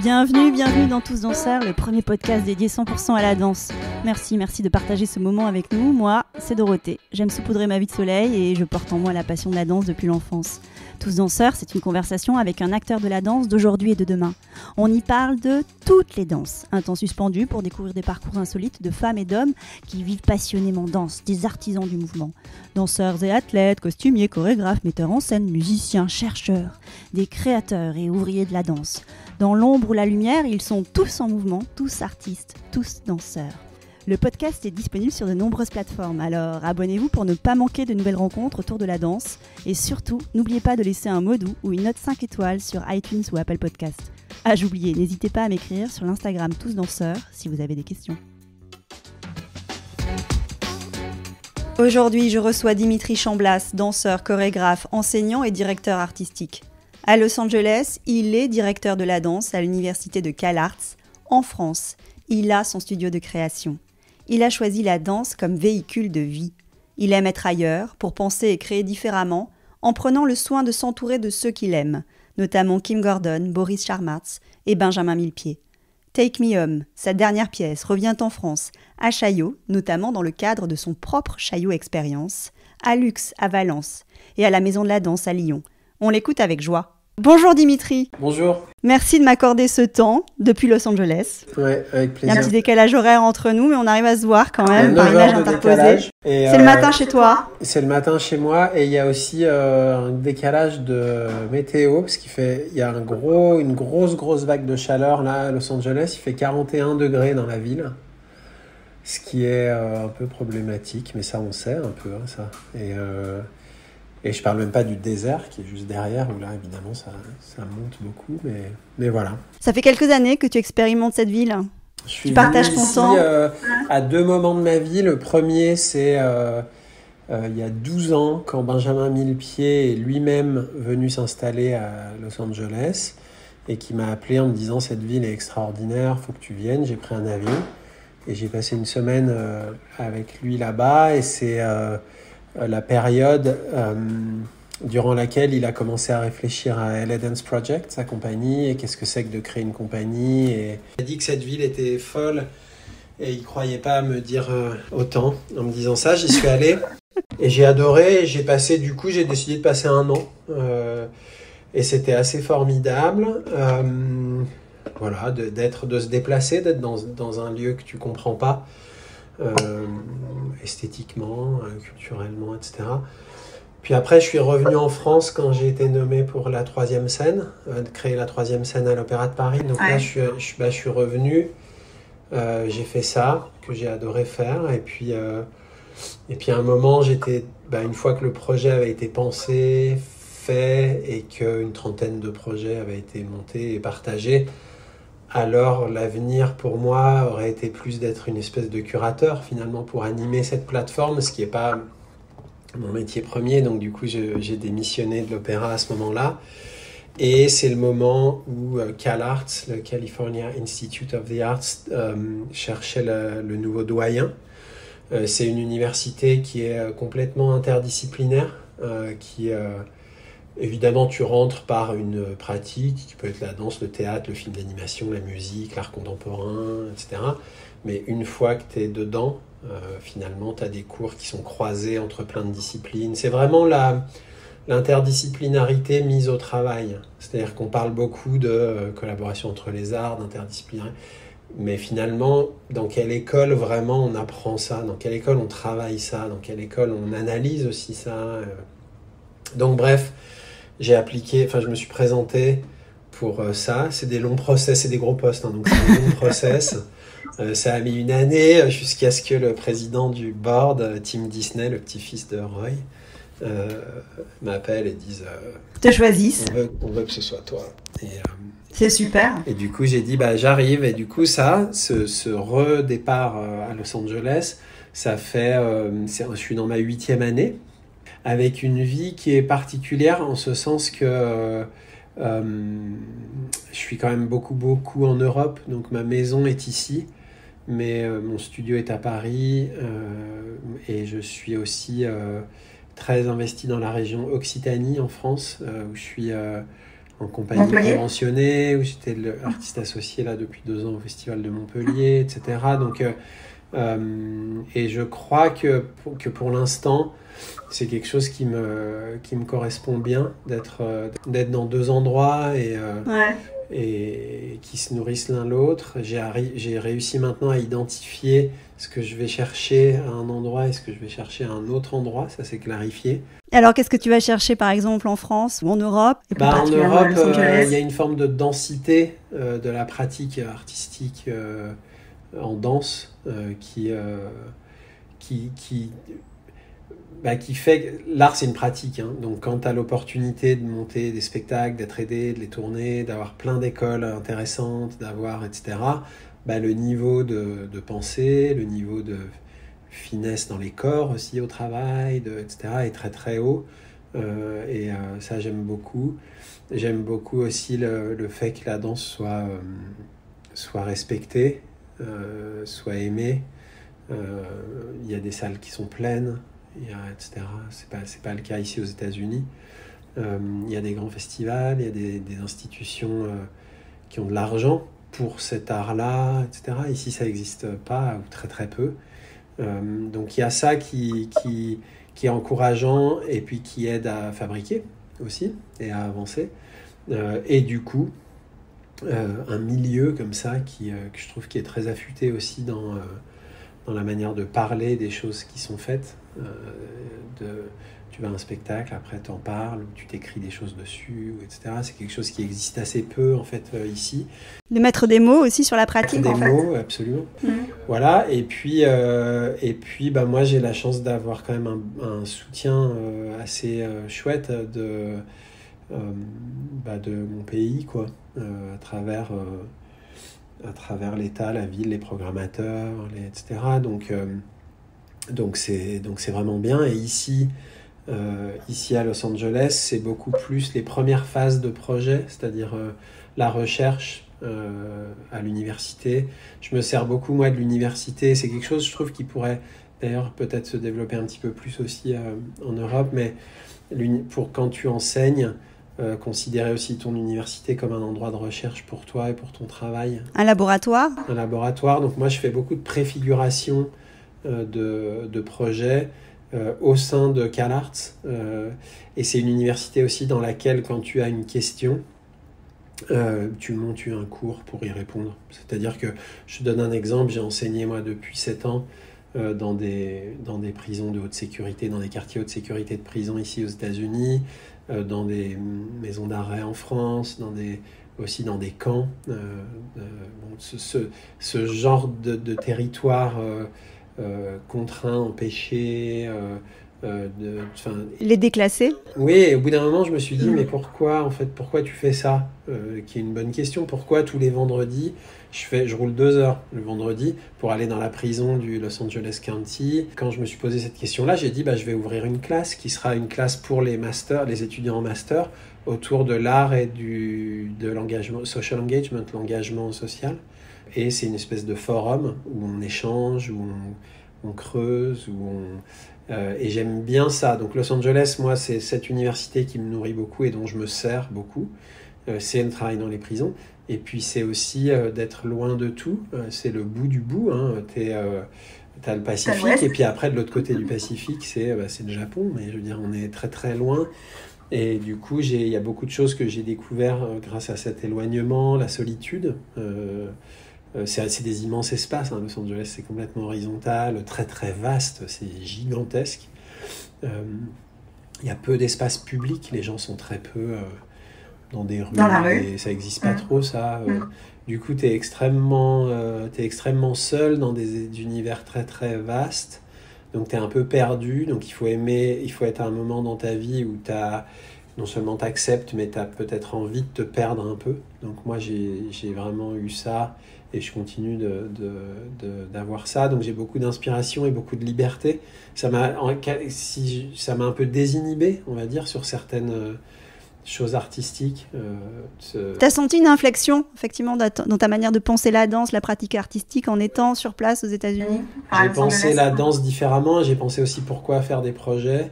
Bienvenue dans Tous Danseurs, le premier podcast dédié 100% à la danse. Merci de partager ce moment avec nous. Moi, c'est Dorothée. J'aime saupoudrer ma vie de soleil et je porte en moi la passion de la danse depuis l'enfance. Tous Danseurs, c'est une conversation avec un acteur de la danse d'aujourd'hui et de demain. On y parle de toutes les danses. Un temps suspendu pour découvrir des parcours insolites de femmes et d'hommes qui vivent passionnément danse, des artisans du mouvement. Danseurs et athlètes, costumiers, chorégraphes, metteurs en scène, musiciens, chercheurs, des créateurs et ouvriers de la danse. Dans l'ombre ou la lumière, ils sont tous en mouvement, tous artistes, tous danseurs. Le podcast est disponible sur de nombreuses plateformes, alors abonnez-vous pour ne pas manquer de nouvelles rencontres autour de la danse. Et surtout, n'oubliez pas de laisser un mot doux ou une note 5 étoiles sur iTunes ou Apple Podcast. Ah, j'oubliais, n'hésitez pas à m'écrire sur l'Instagram Tous Danseurs si vous avez des questions. Aujourd'hui, je reçois Dimitri Chamblas, danseur, chorégraphe, enseignant et directeur artistique. À Los Angeles, il est directeur de la danse à l'université de CalArts. En France, il a son studio de création. Il a choisi la danse comme véhicule de vie. Il aime être ailleurs pour penser et créer différemment en prenant le soin de s'entourer de ceux qu'il aime, notamment Kim Gordon, Boris Charmatz et Benjamin Millepied. Take Me Home, sa dernière pièce, revient en France, à Chaillot, notamment dans le cadre de son propre Chaillot Expérience, à Luxe à Valence et à la Maison de la Danse à Lyon. On l'écoute avec joie. Bonjour Dimitri. Bonjour. Merci de m'accorder ce temps depuis Los Angeles. Ouais, avec plaisir. Il y a un petit décalage horaire entre nous, mais on arrive à se voir quand même par image interposée. C'est le matin chez toi. C'est le matin chez moi et il y a aussi un décalage de météo parce il y a une grosse vague de chaleur là à Los Angeles. Il fait 41 degrés dans la ville, ce qui est un peu problématique, mais ça on sait un peu ça. Et je parle même pas du désert qui est juste derrière, où là, évidemment, ça monte beaucoup, mais voilà. Ça fait quelques années que tu expérimentes cette ville. Tu partages ton temps à deux moments de ma vie. Le premier, c'est il y a 12 ans, quand Benjamin Millepied est lui-même venu s'installer à Los Angeles et qui m'a appelé en me disant « Cette ville est extraordinaire, faut que tu viennes ». J'ai pris un avion et j'ai passé une semaine avec lui là-bas et c'est... la période durant laquelle il a commencé à réfléchir à LA Dance Project, sa compagnie, et qu'est-ce que c'est que de créer une compagnie. Et il a dit que cette ville était folle et il ne croyait pas à me dire autant. En me disant ça, j'y suis allé et j'ai adoré. J'ai décidé de passer un an et c'était assez formidable. Voilà, de se déplacer, d'être dans un lieu que tu ne comprends pas. Esthétiquement, culturellement, etc. Puis après, je suis revenu en France quand j'ai été nommé pour la 3e scène, de créer la 3e scène à l'Opéra de Paris. Donc là, je suis revenu, j'ai fait ça, que j'ai adoré faire. Et puis à un moment, une fois que le projet avait été pensé, fait, et qu'une trentaine de projets avaient été montés et partagés, alors l'avenir pour moi aurait été plus d'être une espèce de curateur finalement pour animer cette plateforme, ce qui n'est pas mon métier premier. Donc du coup j'ai démissionné de l'opéra à ce moment-là. Et c'est le moment où CalArts, le California Institute of the Arts, cherchait le nouveau doyen. C'est une université qui est complètement interdisciplinaire, évidemment, tu rentres par une pratique qui peut être la danse, le théâtre, le film d'animation, la musique, l'art contemporain, etc. Mais une fois que tu es dedans, finalement, tu as des cours qui sont croisés entre plein de disciplines. C'est vraiment l'interdisciplinarité mise au travail. C'est-à-dire qu'on parle beaucoup de collaboration entre les arts, d'interdisciplinarité. Mais finalement, dans quelle école vraiment on apprend ça? Dans quelle école on travaille ça? Dans quelle école on analyse aussi ça? Donc bref, je me suis présenté pour ça. C'est des longs process, c'est des gros postes, donc c'est des longs process. Ça a mis une année jusqu'à ce que le président du board, Tim Disney, le petit-fils de Roy, m'appelle et dise te choisissent. On veut que ce soit toi. C'est super. Et du coup, j'ai dit j'arrive. Et du coup, ce redépart à Los Angeles, ça fait... je suis dans ma 8e année, avec une vie qui est particulière en ce sens que je suis quand même beaucoup en Europe, donc ma maison est ici, mais mon studio est à Paris et je suis aussi très investi dans la région Occitanie en France, où je suis en compagnie conventionnée, où j'étais artiste associé là depuis 2 ans au Festival de Montpellier, etc. Donc, et je crois que pour l'instant, c'est quelque chose qui me correspond bien, d'être dans 2 endroits et qui se nourrissent l'un l'autre. J'ai réussi maintenant à identifier ce que je vais chercher à un endroit et ce que je vais chercher à un autre endroit, ça s'est clarifié. Alors, qu'est-ce que tu vas chercher, par exemple, en France ou en Europe En Europe, il y a une forme de densité de la pratique artistique en danse qui fait... L'art, c'est une pratique. Hein. Donc, quand tu as l'opportunité de monter des spectacles, d'être aidé, de les tourner, d'avoir plein d'écoles intéressantes, etc., le niveau de pensée, le niveau de finesse dans les corps aussi au travail, etc., est très très haut. Ça, j'aime beaucoup. J'aime beaucoup aussi le fait que la danse soit respectée, soit aimée. Il y a des salles qui sont pleines, etc. C'est pas le cas ici aux États-Unis. Il y a des grands festivals, il y a des institutions qui ont de l'argent pour cet art-là, etc. Ici, ça n'existe pas, ou très très peu. Donc il y a ça qui est encourageant et puis qui aide à fabriquer aussi et à avancer. Et du coup, un milieu comme ça que je trouve qui est très affûté aussi dans la manière de parler des choses qui sont faites. Tu vas à un spectacle, après t'en parles, ou tu t'écris des choses dessus, etc. C'est quelque chose qui existe assez peu en fait ici. De mettre des mots aussi sur la pratique. Des mots, absolument. Voilà. Et puis moi j'ai la chance d'avoir quand même un soutien assez chouette de mon pays, quoi, à travers l'État, la ville, les programmateurs, etc. Donc c'est vraiment bien. Et ici à Los Angeles, c'est beaucoup plus les premières phases de projet, c'est-à-dire la recherche à l'université. Je me sers beaucoup, moi, de l'université. C'est quelque chose, je trouve, qui pourrait d'ailleurs peut-être se développer un petit peu plus aussi en Europe, mais pour quand tu enseignes, considérer aussi ton université comme un endroit de recherche pour toi et pour ton travail. Un laboratoire. Un laboratoire. Donc moi, je fais beaucoup de préfiguration de projets au sein de CalArts. Et c'est une université aussi dans laquelle, quand tu as une question, tu montes un cours pour y répondre. C'est-à-dire que, je te donne un exemple, j'ai enseigné moi depuis 7 ans dans des prisons de haute sécurité, dans des quartiers haute sécurité de prison ici aux États-Unis, dans des maisons d'arrêt en France, aussi dans des camps. Ce genre de territoire contraint, empêché... les déclasser. Oui, et au bout d'un moment, je me suis dit, mais pourquoi tu fais ça qui est une bonne question. Pourquoi tous les vendredis, je roule 2 heures le vendredi pour aller dans la prison du Los Angeles County. Quand je me suis posé cette question-là, j'ai dit, je vais ouvrir une classe qui sera une classe pour les étudiants en master, autour de l'art et de l'engagement, social engagement, l'engagement social. Et c'est une espèce de forum où on échange, où on creuse, et j'aime bien ça. Donc Los Angeles, moi, c'est cette université qui me nourrit beaucoup et dont je me sers beaucoup. C'est le travail dans les prisons. Et puis c'est aussi d'être loin de tout. C'est le bout du bout. Hein. T'as le Pacifique, et puis après, de l'autre côté du Pacifique, c'est le Japon. Mais je veux dire, on est très très loin. Et du coup, il y a beaucoup de choses que j'ai découvertes grâce à cet éloignement, la solitude. C'est des immenses espaces. Hein. Los Angeles, c'est complètement horizontal, très très vaste, c'est gigantesque. Il y a peu d'espaces publics, les gens sont très peu dans des rues. Dans la rue. Et ça n'existe pas trop, ça. Du coup, t'es extrêmement seul dans des univers très très vastes. Donc t'es un peu perdu. Donc il faut être à un moment dans ta vie où non seulement t'acceptes, mais t'as peut-être envie de te perdre un peu. Donc moi, j'ai vraiment eu ça. Et je continue d'avoir ça. Donc j'ai beaucoup d'inspiration et beaucoup de liberté. Ça m'a un peu désinhibé, on va dire, sur certaines choses artistiques. Tu as senti une inflexion, effectivement, dans ta manière de penser la danse, la pratique artistique, en étant sur place aux États-Unis? J'ai pensé la danse différemment. J'ai pensé aussi pourquoi faire des projets.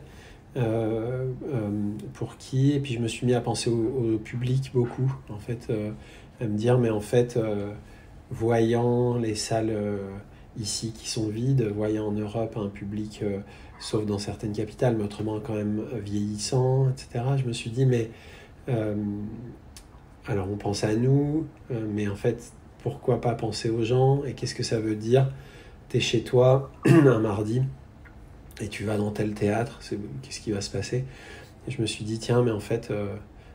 pour qui, et puis je me suis mis à penser au public beaucoup, en fait, à me dire, mais en fait, voyant les salles ici qui sont vides, voyant en Europe un public, sauf dans certaines capitales, mais autrement quand même vieillissant, etc., je me suis dit, mais alors on pense à nous, mais en fait, pourquoi pas penser aux gens, et qu'est-ce que ça veut dire? T'es chez toi un mardi, et tu vas dans tel théâtre, qu'est-ce qui va se passer? Et je me suis dit, tiens, mais en fait,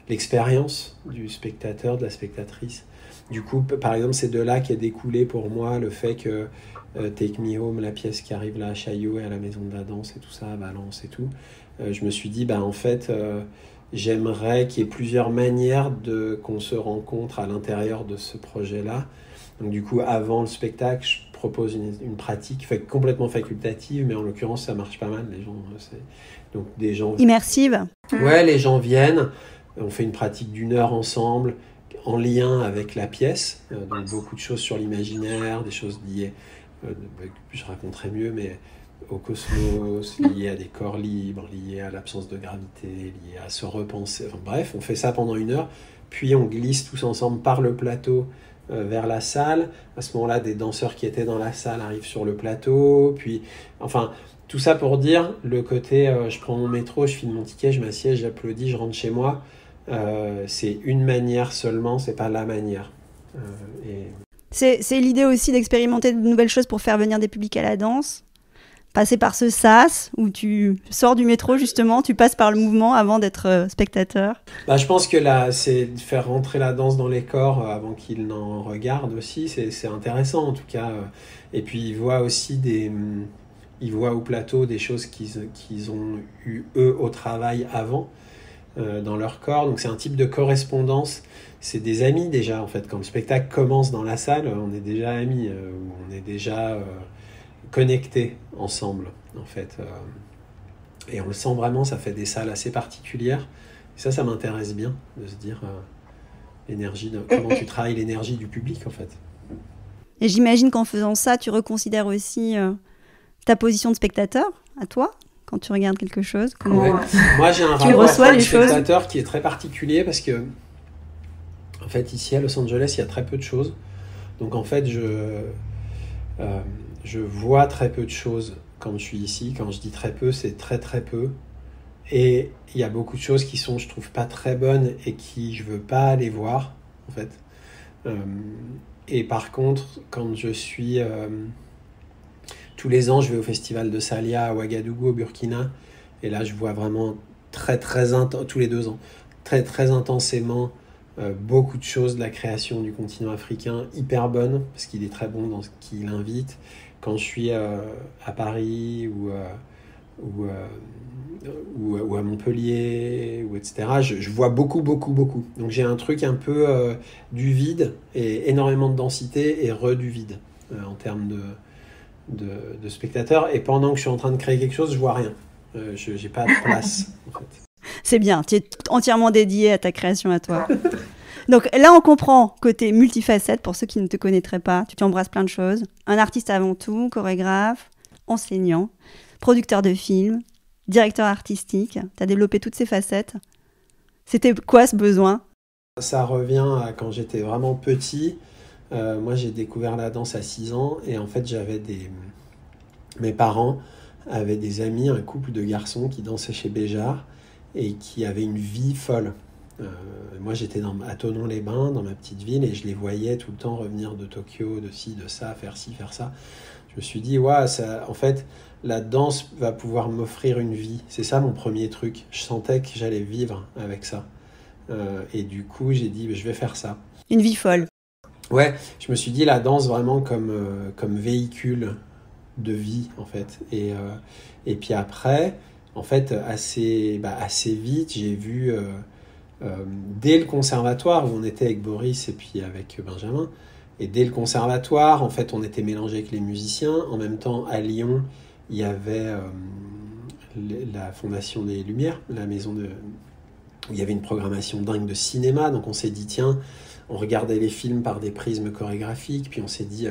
l'expérience du spectateur, de la spectatrice, du coup, par exemple, c'est de là qu'est découlé pour moi le fait que Take Me Home, la pièce qui arrive là à Chaillot et à la Maison de la Danse et tout ça, à Valence et tout, je me suis dit, en fait, j'aimerais qu'il y ait plusieurs manières qu'on se rencontre à l'intérieur de ce projet-là. Donc du coup, avant le spectacle, je propose une pratique complètement facultative, mais en l'occurrence, ça marche pas mal. Les gens, donc des gens immersive. Ouais, les gens viennent, on fait une pratique d'1 heure ensemble, en lien avec la pièce, donc beaucoup de choses sur l'imaginaire, des choses liées, je raconterai mieux, mais au cosmos, liées à des corps libres, liées à l'absence de gravité, liées à se repenser. Enfin, bref, on fait ça pendant 1 heure, puis on glisse tous ensemble par le plateau vers la salle. À ce moment-là, des danseurs qui étaient dans la salle arrivent sur le plateau, puis, enfin, tout ça pour dire le côté, je prends mon métro, je file mon ticket, je m'assieds, j'applaudis, je rentre chez moi. C'est une manière seulement, c'est pas la manière. C'est l'idée aussi d'expérimenter de nouvelles choses pour faire venir des publics à la danse. Passer par ce sas où tu sors du métro justement, tu passes par le mouvement avant d'être spectateur. Je pense que là, c'est de faire rentrer la danse dans les corps avant qu'ils n'en regardent aussi, c'est intéressant en tout cas. Et puis ils voient aussi ils voient au plateau des choses qu'ils ont eu eux au travail avant dans leur corps. Donc c'est un type de correspondance. C'est des amis déjà en fait. Quand le spectacle commence dans la salle, on est déjà amis, on est déjà connectés ensemble en fait. Et on le sent vraiment, ça fait des salles assez particulières. Et ça m'intéresse bien de se dire comment tu travailles l'énergie du public en fait. Et j'imagine qu'en faisant ça, tu reconsidères aussi ta position de spectateur à toi quand tu regardes quelque chose. Ouais. Moi j'ai un rapport avec le spectateur qui est très particulier parce que en fait ici à Los Angeles il y a très peu de choses. Donc en fait je vois très peu de choses quand je suis ici. Quand je dis très peu, c'est très très peu. Et il y a beaucoup de choses qui sont, je trouve, pas très bonnes et qui je veux pas aller voir, en fait. Et par contre, quand je suis... tous les ans, je vais au festival de Salia à Ouagadougou, au Burkina. Et là, je vois vraiment tous les 2 ans, très très intensément beaucoup de choses de la création du continent africain, hyper bonnes, parce qu'il est très bon dans ce qu'il invite. Quand je suis à Paris ou à Montpellier, etc., je vois beaucoup. Donc j'ai un truc un peu du vide et énormément de densité et du vide en termes de spectateurs. Et pendant que je suis en train de créer quelque chose, je vois rien. Je n'ai pas de place, en fait. C'est bien, tu es entièrement dédié à ta création à toi. Donc là, on comprend côté multifacette, pour ceux qui ne te connaîtraient pas. Tu embrasses plein de choses. Un artiste avant tout, chorégraphe, enseignant, producteur de films, directeur artistique. Tu as développé toutes ces facettes. C'était quoi ce besoin? Ça revient à quand j'étais vraiment petit. Moi, j'ai découvert la danse à 6 ans. Et en fait, mes parents avaient des amis, un couple de garçons qui dansaient chez Béjart et qui avaient une vie folle. Moi j'étais à Thonon-les-Bains dans ma petite ville et je les voyais tout le temps revenir de Tokyo, de ci, de ça, faire ci, faire ça. Je me suis dit en fait la danse va pouvoir m'offrir une vie, c'est ça mon premier truc. Je sentais que j'allais vivre avec ça et du coup j'ai dit je vais faire ça. Une vie folle. Ouais, je me suis dit la danse vraiment comme véhicule de vie en fait et puis après en fait assez vite j'ai vu dès le conservatoire où on était avec Boris et puis avec Benjamin, et dès le conservatoire en fait on était mélangés avec les musiciens. En même temps à Lyon il y avait la Fondation des Lumières, la maison où il y avait une programmation dingue de cinéma, donc on s'est dit tiens, on regardait les films par des prismes chorégraphiques, puis on s'est dit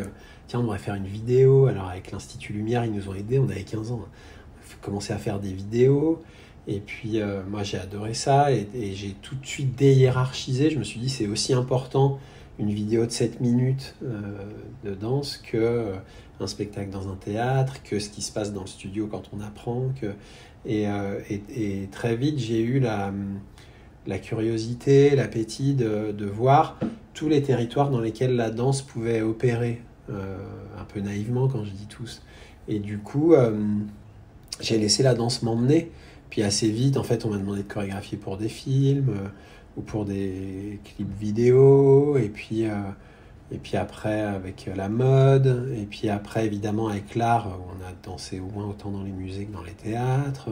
tiens on devrait faire une vidéo. Alors avec l'Institut Lumière ils nous ont aidés, on avait 15 ans, on a commencé à faire des vidéos. Et puis, moi, j'ai adoré ça et j'ai tout de suite déhiérarchisé. Je me suis dit, c'est aussi important une vidéo de 7 minutes de danse que un spectacle dans un théâtre, que ce qui se passe dans le studio quand on apprend. Et très vite, j'ai eu la curiosité, l'appétit de voir tous les territoires dans lesquels la danse pouvait opérer, un peu naïvement quand je dis tous. Et du coup, j'ai laissé la danse m'emmener. Puis assez vite, en fait, on m'a demandé de chorégraphier pour des films ou pour des clips vidéo. Et puis après, avec la mode. Et puis après, évidemment, avec l'art, on a dansé au moins autant dans les musées que dans les théâtres.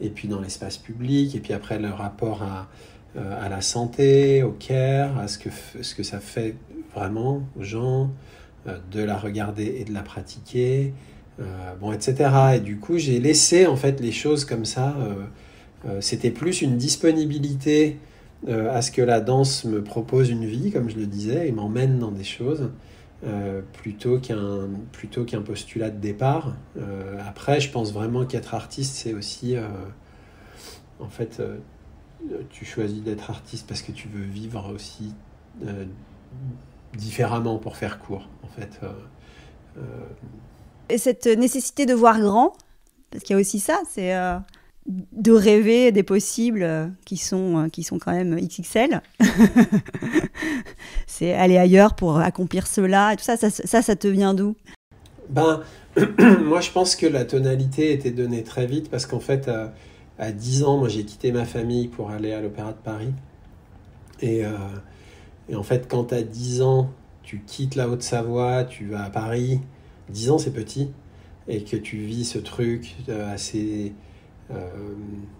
Et puis dans l'espace public. Et puis après, le rapport à la santé, au care, à ce que ça fait vraiment aux gens, de la regarder et de la pratiquer. Etc. Et du coup, j'ai laissé en fait les choses comme ça. C'était plus une disponibilité à ce que la danse me propose une vie, comme je le disais, et m'emmène dans des choses, plutôt qu'un postulat de départ. Après, je pense vraiment qu'être artiste, c'est aussi... en fait, tu choisis d'être artiste parce que tu veux vivre aussi différemment, pour faire court, en fait. Et cette nécessité de voir grand, parce qu'il y a aussi ça, c'est de rêver des possibles qui sont quand même XXL. C'est aller ailleurs pour accomplir cela. Et tout ça te vient d'où ? Moi, je pense que la tonalité était donnée très vite parce qu'en fait, à 10 ans, moi, j'ai quitté ma famille pour aller à l'Opéra de Paris. Et en fait, quand tu as 10 ans, tu quittes la Haute-Savoie, tu vas à Paris. 10 ans, c'est petit, et que tu vis ce truc assez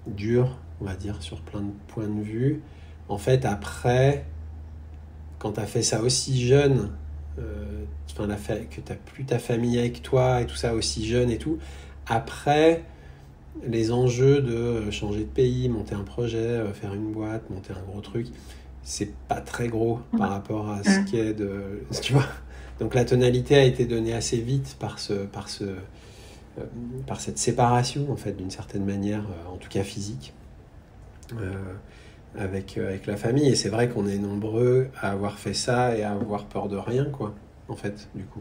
dur, on va dire, sur plein de points de vue. En fait, après, quand tu as fait ça aussi jeune, que tu n'as plus ta famille avec toi, et tout ça aussi jeune et tout, après, les enjeux de changer de pays, monter un projet, faire une boîte, monter un gros truc, c'est pas très gros par rapport à ce qui est de... Tu vois ? Donc la tonalité a été donnée assez vite par cette séparation, en fait, d'une certaine manière, en tout cas physique, avec la famille. Et c'est vrai qu'on est nombreux à avoir fait ça et à avoir peur de rien, quoi, en fait, du coup.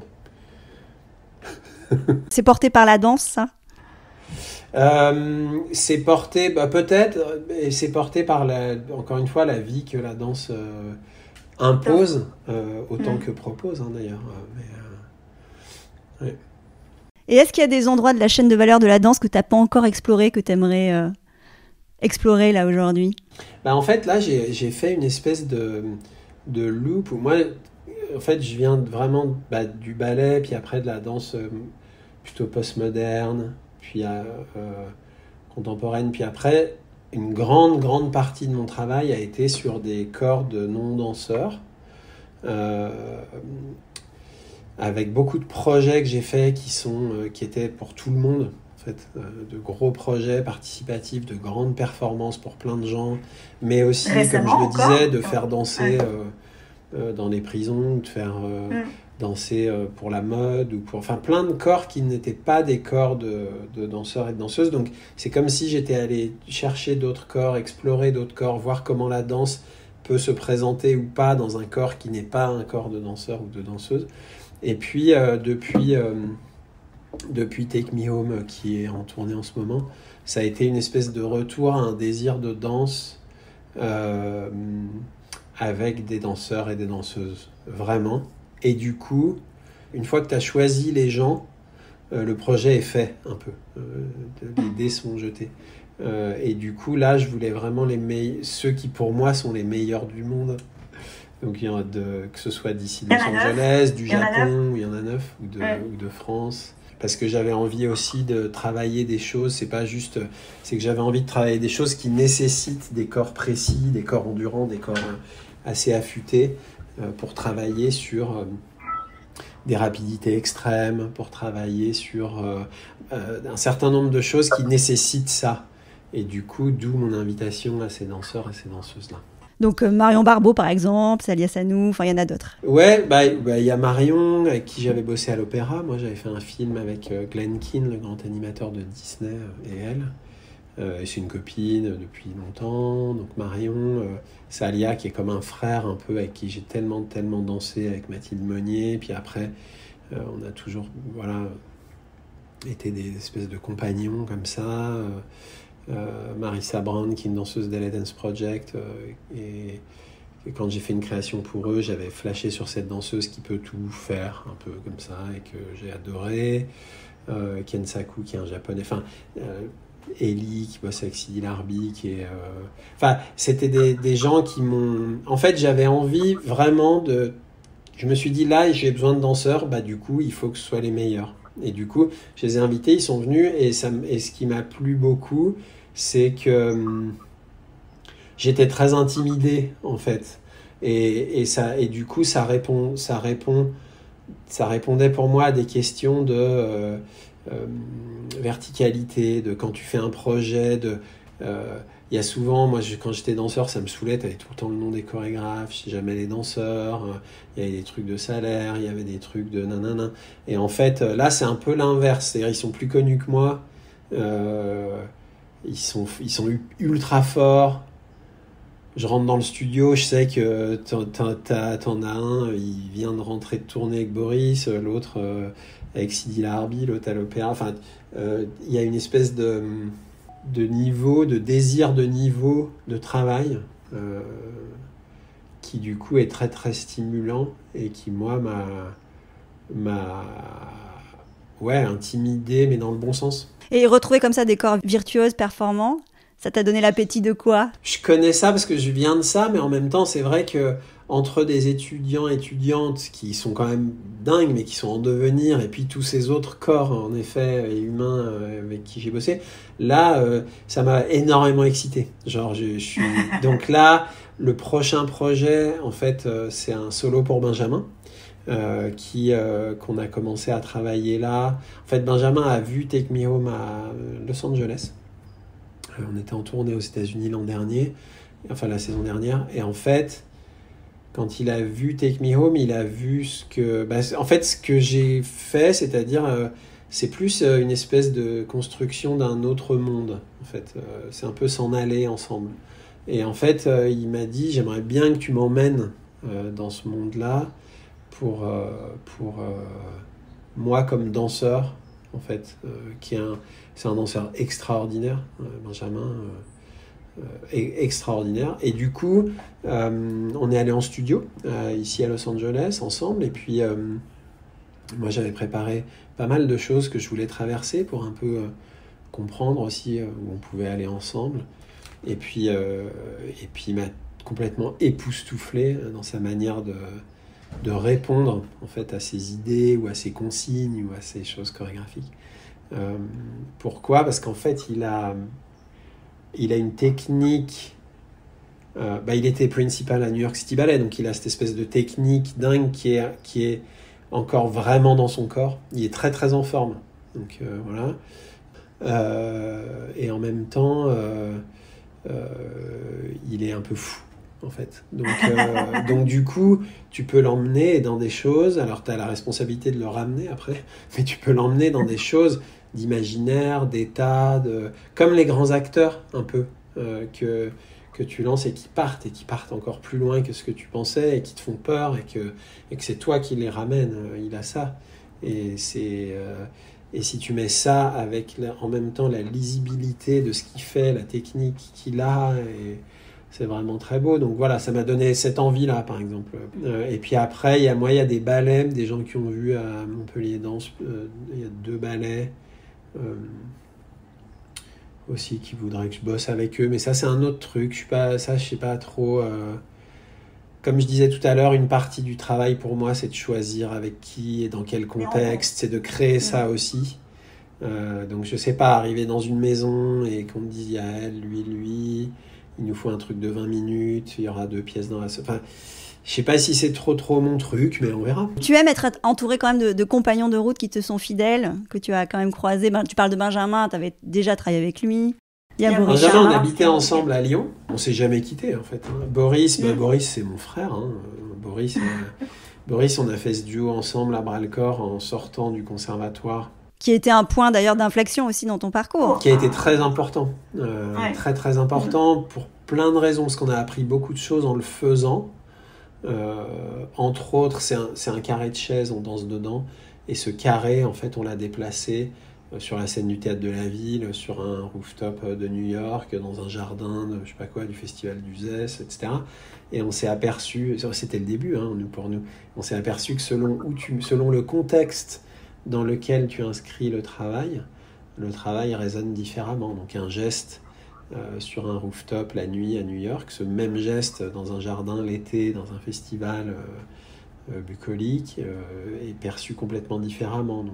C'est porté par la danse, ça ? C'est porté, peut-être, et c'est porté par, encore une fois, la vie que la danse... impose autant que propose, d'ailleurs. Ouais. Et est-ce qu'il y a des endroits de la chaîne de valeur de la danse que tu n'as pas encore exploré, que tu aimerais explorer là aujourd'hui ? En fait, là, j'ai fait une espèce de loop où moi, en fait, je viens vraiment du ballet, puis après de la danse plutôt postmoderne, puis contemporaine, puis après... Une grande partie de mon travail a été sur des corps de non-danseurs, avec beaucoup de projets que j'ai faits qui étaient pour tout le monde, en fait, de gros projets participatifs, de grandes performances pour plein de gens, mais aussi, récemment, comme je le disais, de faire danser dans les prisons, de faire danser pour la mode, enfin plein de corps qui n'étaient pas des corps de danseurs et de danseuses. Donc c'est comme si j'étais allé chercher d'autres corps, explorer d'autres corps, voir comment la danse peut se présenter ou pas dans un corps qui n'est pas un corps de danseur ou de danseuse. Et puis depuis Take Me Home, qui est en tournée en ce moment, ça a été une espèce de retour à un désir de danse avec des danseurs et des danseuses, vraiment. Et du coup, une fois que tu as choisi les gens, le projet est fait un peu. Les dés sont jetés. Et du coup, là, je voulais vraiment ceux qui, pour moi, sont les meilleurs du monde. Donc, il y en a que ce soit d'ici Los Angeles, du Japon, il y en a 9, ou de France. Parce que j'avais envie aussi de travailler des choses. C'est que j'avais envie de travailler des choses qui nécessitent des corps précis, des corps endurants, des corps assez affûtés, pour travailler sur des rapidités extrêmes, pour travailler sur un certain nombre de choses qui nécessitent ça. Et du coup, d'où mon invitation à ces danseurs et ces danseuses-là. Donc Marion Barbeau, par exemple, Salia Sanou, enfin il y en a d'autres. Ouais, il y a Marion, avec qui j'avais bossé à l'opéra. Moi, j'avais fait un film avec Glenn Keane, le grand animateur de Disney, et elle. Et c'est une copine depuis longtemps. Donc Marion, Salia, qui est comme un frère un peu, avec qui j'ai tellement dansé, avec Mathilde Monnier. Puis après, on a toujours été des espèces de compagnons comme ça. Marissa Brand, qui est une danseuse d'Ella Dance Project. Et quand j'ai fait une création pour eux, j'avais flashé sur cette danseuse qui peut tout faire, un peu comme ça, et que j'ai adoré. Ken Saku, qui est un japonais. Enfin, Ellie, qui bosse avec Sidi Larbi, qui est... Enfin, c'était des gens qui m'ont... En fait, j'avais envie vraiment de... Je me suis dit, là, j'ai besoin de danseurs, du coup, il faut que ce soit les meilleurs. Et du coup, je les ai invités, ils sont venus, et ce qui m'a plu beaucoup, c'est que j'étais très intimidé, en fait. Et du coup, ça répondait pour moi à des questions de verticalité, de quand tu fais un projet, il y a souvent, moi quand j'étais danseur, ça me saoulait, t'avais tout le temps le nom des chorégraphes, je sais jamais les danseurs, il y avait des trucs de salaire, il y avait des trucs de nanana. Et en fait, là c'est un peu l'inverse, c'est-à-dire ils sont plus connus que moi, ils sont ultra forts. Je rentre dans le studio, je sais que t'en as un, il vient de rentrer de tournée avec Boris, l'autre avec Sidi Larbi, l'autre à l'opéra. Enfin, il y a une espèce de niveau, de désir de niveau de travail qui du coup est très très stimulant et qui moi m'a intimidé, mais dans le bon sens. Et retrouver comme ça des corps virtuoses, performants, ça t'a donné l'appétit de quoi ? Je connais ça parce que je viens de ça, mais en même temps, c'est vrai que entre des étudiantes qui sont quand même dingues, mais qui sont en devenir, et puis tous ces autres corps, en effet, et humains avec qui j'ai bossé, là, ça m'a énormément excité. Genre, je suis... Donc là, le prochain projet, en fait, c'est un solo pour Benjamin, qu'on a commencé à travailler là. En fait, Benjamin a vu Take Me Home à Los Angeles. On était en tournée aux États-Unis l'an dernier, enfin la saison dernière, et en fait, quand il a vu Take Me Home, il a vu ce que j'ai fait, c'est-à-dire c'est plus une espèce de construction d'un autre monde. En fait, c'est un peu s'en aller ensemble. Et en fait, il m'a dit, j'aimerais bien que tu m'emmènes dans ce monde-là pour moi comme danseur, en fait, c'est un danseur extraordinaire, Benjamin, extraordinaire. Et du coup, on est allé en studio, ici à Los Angeles, ensemble. Et puis, moi, j'avais préparé pas mal de choses que je voulais traverser pour un peu comprendre aussi où on pouvait aller ensemble. Et puis il m'a complètement époustouflé dans sa manière de répondre en fait à ses idées ou à ses consignes ou à ses choses chorégraphiques. Pourquoi ? Parce qu'en fait, il a une technique. Il était principal à New York City Ballet, donc il a cette espèce de technique dingue qui est encore vraiment dans son corps. Il est très très en forme. Donc voilà. Et en même temps, il est un peu fou. En fait. Donc du coup, tu peux l'emmener dans des choses, alors tu as la responsabilité de le ramener après, mais tu peux l'emmener dans des choses d'imaginaire, d'état, comme les grands acteurs un peu, que tu lances et qui partent encore plus loin que ce que tu pensais et qui te font peur et que c'est toi qui les ramènes. Il a ça. Et si tu mets ça avec en même temps la lisibilité de ce qu'il fait, la technique qu'il a, c'est vraiment très beau. Donc voilà, ça m'a donné cette envie-là, par exemple. Et puis après, il y a des ballets, des gens qui ont vu à Montpellier Danse, il y a 2 ballets aussi qui voudraient que je bosse avec eux. Mais ça, c'est un autre truc. Je sais pas trop... Comme je disais tout à l'heure, une partie du travail pour moi, c'est de choisir avec qui et dans quel contexte. C'est de créer ça aussi. Donc je sais pas, arriver dans une maison et qu'on me dise, il y a elle, lui... Il nous faut un truc de 20 minutes, il y aura 2 pièces dans la... Enfin, je sais pas si c'est trop mon truc, mais on verra. Tu aimes être entouré quand même de compagnons de route qui te sont fidèles, que tu as quand même croisés. Tu parles de Benjamin, tu avais déjà travaillé avec lui. Il y a Boris. Benjamin, on habitait ensemble à Lyon. On s'est jamais quittés, en fait. Boris, c'est mon frère. Boris, on a fait ce duo ensemble à bras-le-corps en sortant du conservatoire. Qui a été un point d'ailleurs d'inflexion aussi dans ton parcours. Qui a été très important, très très important pour plein de raisons, parce qu'on a appris beaucoup de choses en le faisant. Entre autres, c'est un carré de chaise, on danse dedans, et ce carré, en fait, on l'a déplacé sur la scène du Théâtre de la Ville, sur un rooftop de New York, dans un jardin de, je sais pas quoi, du Festival du Zès, etc. Et on s'est aperçu, c'était le début pour nous, on s'est aperçu que selon le contexte dans lequel tu inscris le travail résonne différemment. Donc un geste sur un rooftop la nuit à New York, ce même geste dans un jardin l'été, dans un festival bucolique, est perçu complètement différemment.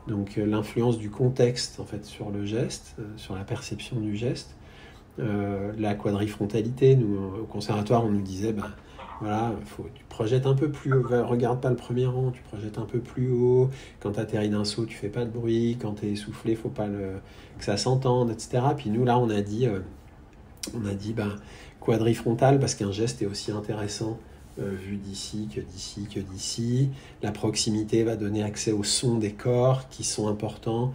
Donc l'influence du contexte en fait sur le geste, sur la perception du geste, la quadrifrontalité. Nous au conservatoire on nous disait voilà, tu projettes un peu plus haut, regarde pas le premier rang, tu projettes un peu plus haut, quand tu atterris d'un saut tu fais pas de bruit, quand tu es essoufflé faut pas que ça s'entende, etc. Puis nous là on a dit quadrifrontal parce qu'un geste est aussi intéressant vu d'ici que d'ici que d'ici. La proximité va donner accès aux sons des corps qui sont importants.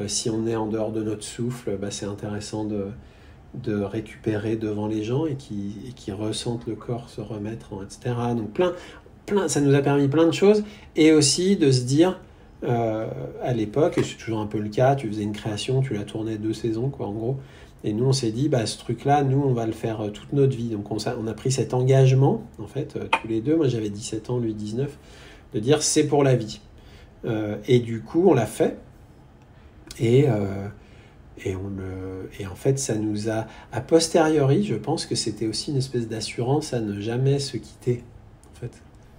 Si on est en dehors de notre souffle, c'est intéressant de récupérer devant les gens et qui ressentent le corps se remettre, etc. Donc ça nous a permis plein de choses, et aussi de se dire à l'époque, et c'est toujours un peu le cas, tu faisais une création, tu la tournais 2 saisons quoi en gros, et nous on s'est dit ce truc là nous on va le faire toute notre vie. Donc on a pris cet engagement en fait tous les deux, moi j'avais 17 ans, lui 19, de dire c'est pour la vie, et du coup on l'a fait, et en fait, ça nous a, a posteriori, je pense que c'était aussi une espèce d'assurance à ne jamais se quitter, en fait.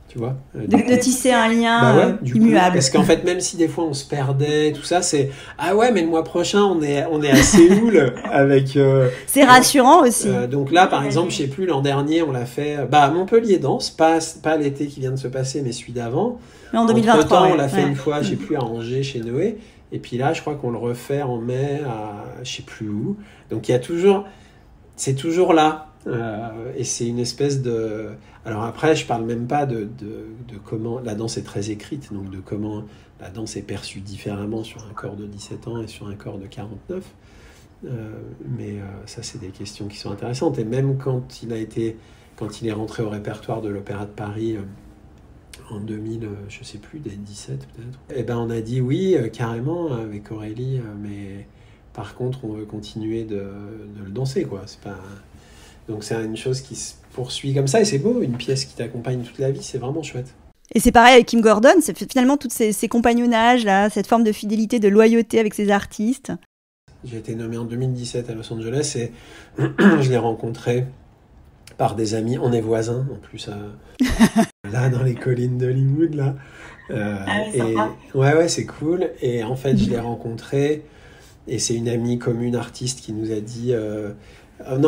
Tu vois, de tisser un lien immuable. Parce qu'en fait, même si des fois on se perdait, tout ça, c'est ouais, mais le mois prochain on est à Séoul avec. C'est rassurant aussi. Donc là, par exemple, je sais plus, l'an dernier, on l'a fait à Montpellier Danse, pas l'été qui vient de se passer, mais celui d'avant. Mais en 2023. Entre-temps, on l'a fait une fois, je sais plus, à Angers chez Noé. Et puis là, je crois qu'on le refait en mai à je sais plus où. Donc c'est toujours là. Et c'est une espèce de... Alors après, je parle même pas de comment... La danse est très écrite, donc de comment la danse est perçue différemment sur un corps de 17 ans et sur un corps de 49. Mais ça, c'est des questions qui sont intéressantes. Et même quand il est rentré au répertoire de l'Opéra de Paris... en 2000, je sais plus, des 17 peut-être. On a dit oui, carrément, avec Aurélie, mais par contre, on veut continuer de le danser, quoi. C'est pas... Donc c'est une chose qui se poursuit comme ça, et c'est beau, une pièce qui t'accompagne toute la vie, c'est vraiment chouette. Et c'est pareil avec Kim Gordon, c'est finalement tous ces compagnonnages, là, cette forme de fidélité, de loyauté avec ces artistes. J'ai été nommé en 2017 à Los Angeles, et je l'ai rencontré par des amis, on est voisins en plus, là dans les collines d'Hollywood là. Ouais, c'est cool. Et en fait, je l'ai rencontré, et c'est une amie commune artiste qui nous a dit,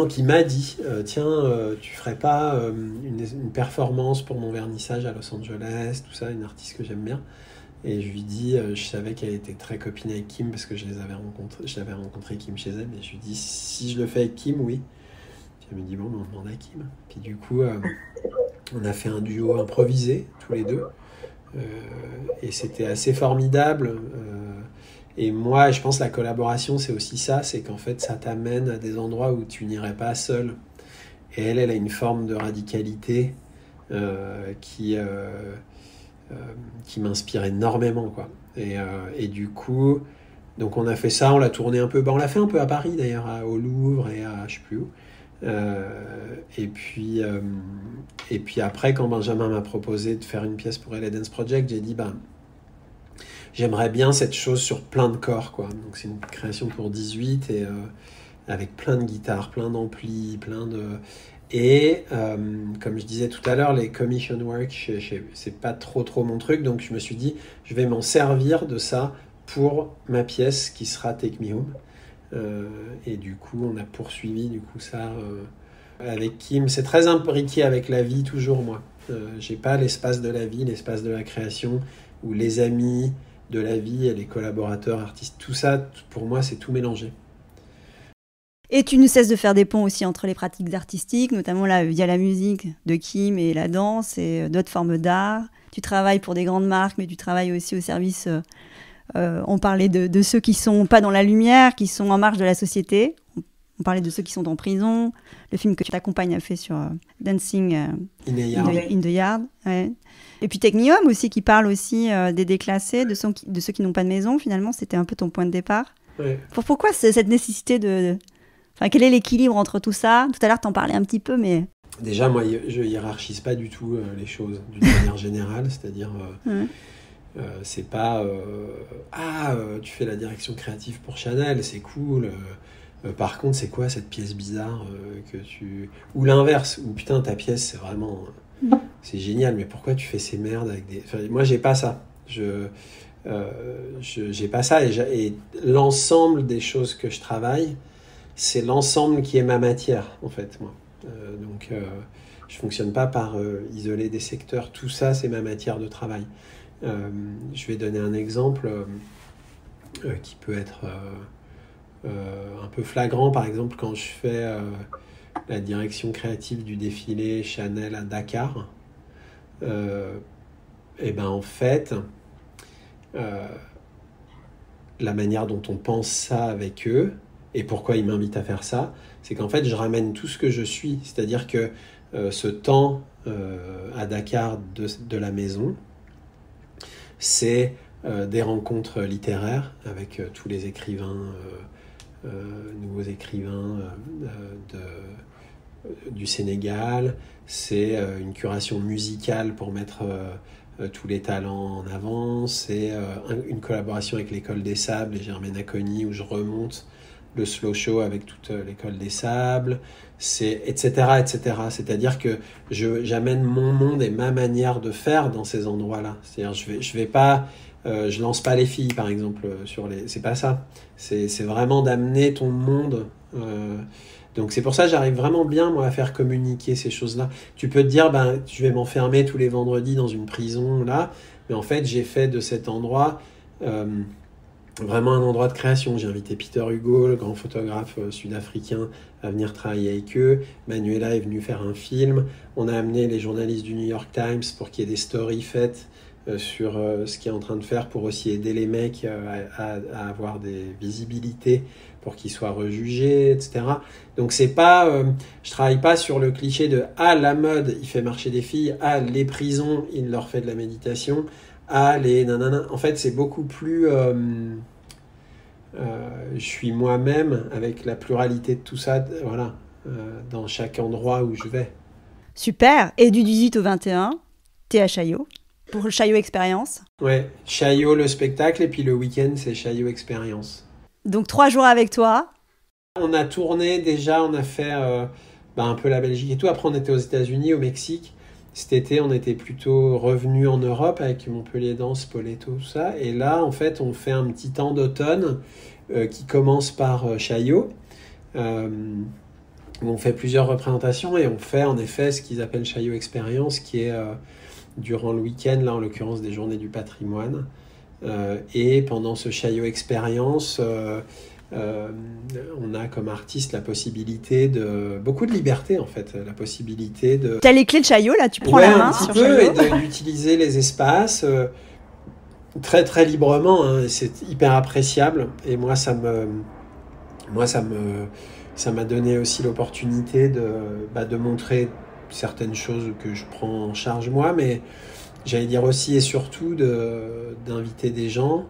qui m'a dit, tiens, tu ferais pas une performance pour mon vernissage à Los Angeles, tout ça, une artiste que j'aime bien. Et je lui dis, je savais qu'elle était très copine avec Kim parce que j'avais rencontré Kim chez elle, et je lui dis, si je le fais avec Kim, oui. Elle me dit bon, on demande à Kim. Puis du coup, on a fait un duo improvisé tous les deux, et c'était assez formidable. Et moi, je pense que la collaboration, c'est aussi ça, c'est qu'en fait, ça t'amène à des endroits où tu n'irais pas seul. Et elle a une forme de radicalité qui m'inspire énormément, quoi. Et du coup, donc on a fait ça, on l'a tourné un peu, on l'a fait un peu à Paris d'ailleurs, au Louvre et à je sais plus où. Et puis après, quand Benjamin m'a proposé de faire une pièce pour LA Dance Project, j'ai dit j'aimerais bien cette chose sur plein de corps, quoi. Donc c'est une création pour 18, et avec plein de guitares, plein d'amplis, et comme je disais tout à l'heure, les commission work, c'est pas trop mon truc, donc je me suis dit je vais m'en servir de ça pour ma pièce qui sera Take Me Home. Et du coup, on a poursuivi ça avec Kim. C'est très imbriqué avec la vie, toujours, moi. J'ai pas l'espace de la vie, l'espace de la création, où les amis de la vie et les collaborateurs, artistes, tout ça, pour moi, c'est tout mélangé. Et tu ne cesses de faire des ponts aussi entre les pratiques artistiques, notamment là, via la musique de Kim et la danse et d'autres formes d'art. Tu travailles pour des grandes marques, mais tu travailles aussi au service On parlait de ceux qui sont pas dans la lumière, qui sont en marge de la société. On parlait de ceux qui sont en prison. Le film que ta compagne a fait sur Dancing in the Yard. Ouais. Et puis Take Me Home aussi, qui parle aussi des déclassés, de ceux qui n'ont pas de maison. Finalement, c'était un peu ton point de départ. Ouais. Pourquoi cette nécessité de... Enfin, quel est l'équilibre entre tout ça? Tout à l'heure, tu en parlais un petit peu, mais... Déjà, moi, je hiérarchise pas du tout les choses d'une manière générale. C'est-à-dire, c'est pas... tu fais la direction créative pour Chanel, c'est cool. Par contre, c'est quoi cette pièce bizarre que tu... Ou l'inverse, ou putain, ta pièce, c'est vraiment... c'est génial, mais pourquoi tu fais ces merdes avec des... Enfin, moi, j'ai pas ça. J'ai pas ça. Et l'ensemble des choses que je travaille, c'est l'ensemble qui est ma matière, en fait, moi. Donc, je fonctionne pas par isoler des secteurs. Tout ça, c'est ma matière de travail. Je vais donner un exemple qui peut être un peu flagrant. Par exemple, quand je fais la direction créative du défilé Chanel à Dakar, et ben en fait, la manière dont on pense ça avec eux, et pourquoi ils m'invitent à faire ça, c'est qu'en fait, je ramène tout ce que je suis. C'est-à-dire que ce temps à Dakar de la maison, c'est des rencontres littéraires avec tous les écrivains, nouveaux écrivains du Sénégal. C'est une curation musicale pour mettre tous les talents en avant. C'est une collaboration avec l'École des Sables et Germaine Acogny où je remonte le slow show avec toute l'École des Sables, c'est etc. C'est-à-dire que j'amène mon monde et ma manière de faire dans ces endroits-là. C'est-à-dire je vais pas, je lance pas les filles par exemple c'est pas ça. C'est vraiment d'amener ton monde. Donc c'est pour ça que j'arrive vraiment bien moi à faire communiquer ces choses-là. Tu peux te dire je vais m'enfermer tous les vendredis dans une prison là, mais en fait j'ai fait de cet endroit vraiment un endroit de création. J'ai invité Peter Hugo, le grand photographe sud-africain, à venir travailler avec eux. Manuela est venue faire un film. On a amené les journalistes du New York Times pour qu'il y ait des stories faites sur ce qu'il est en train de faire pour aussi aider les mecs à avoir des visibilités pour qu'ils soient rejugés, etc. Donc c'est pas, je travaille pas sur le cliché de la mode, il fait marcher des filles, les prisons, il leur fait de la méditation, les nanana. En fait, c'est beaucoup plus... je suis moi-même avec la pluralité de tout ça, voilà, dans chaque endroit où je vais. Super. Et du 18 au 21, t'es à Chaillot, pour le Chaillot Expérience. Ouais, Chaillot le spectacle, et puis le week-end, c'est Chaillot Expérience. Donc 3 jours avec toi. On a tourné déjà, on a fait un peu la Belgique et tout. Après, on était aux États-Unis, au Mexique. Cet été, on était plutôt revenus en Europe avec Montpellier Danse, Spoleto, tout ça. Et là, en fait, on fait un petit temps d'automne qui commence par Chaillot, où on fait plusieurs représentations et on fait en effet ce qu'ils appellent Chaillot Expérience, qui est durant le week-end, là en l'occurrence des Journées du patrimoine. Et pendant ce Chaillot Expérience, on a comme artiste la possibilité de beaucoup de liberté en fait, la possibilité de... T'as les clés de Chaillot là, tu prends la main sur Chaillot. Et d'utiliser les espaces très très librement, hein, c'est hyper appréciable et moi ça m'a donné aussi l'opportunité de montrer certaines choses que je prends en charge moi, mais j'allais dire aussi et surtout d'inviter des gens,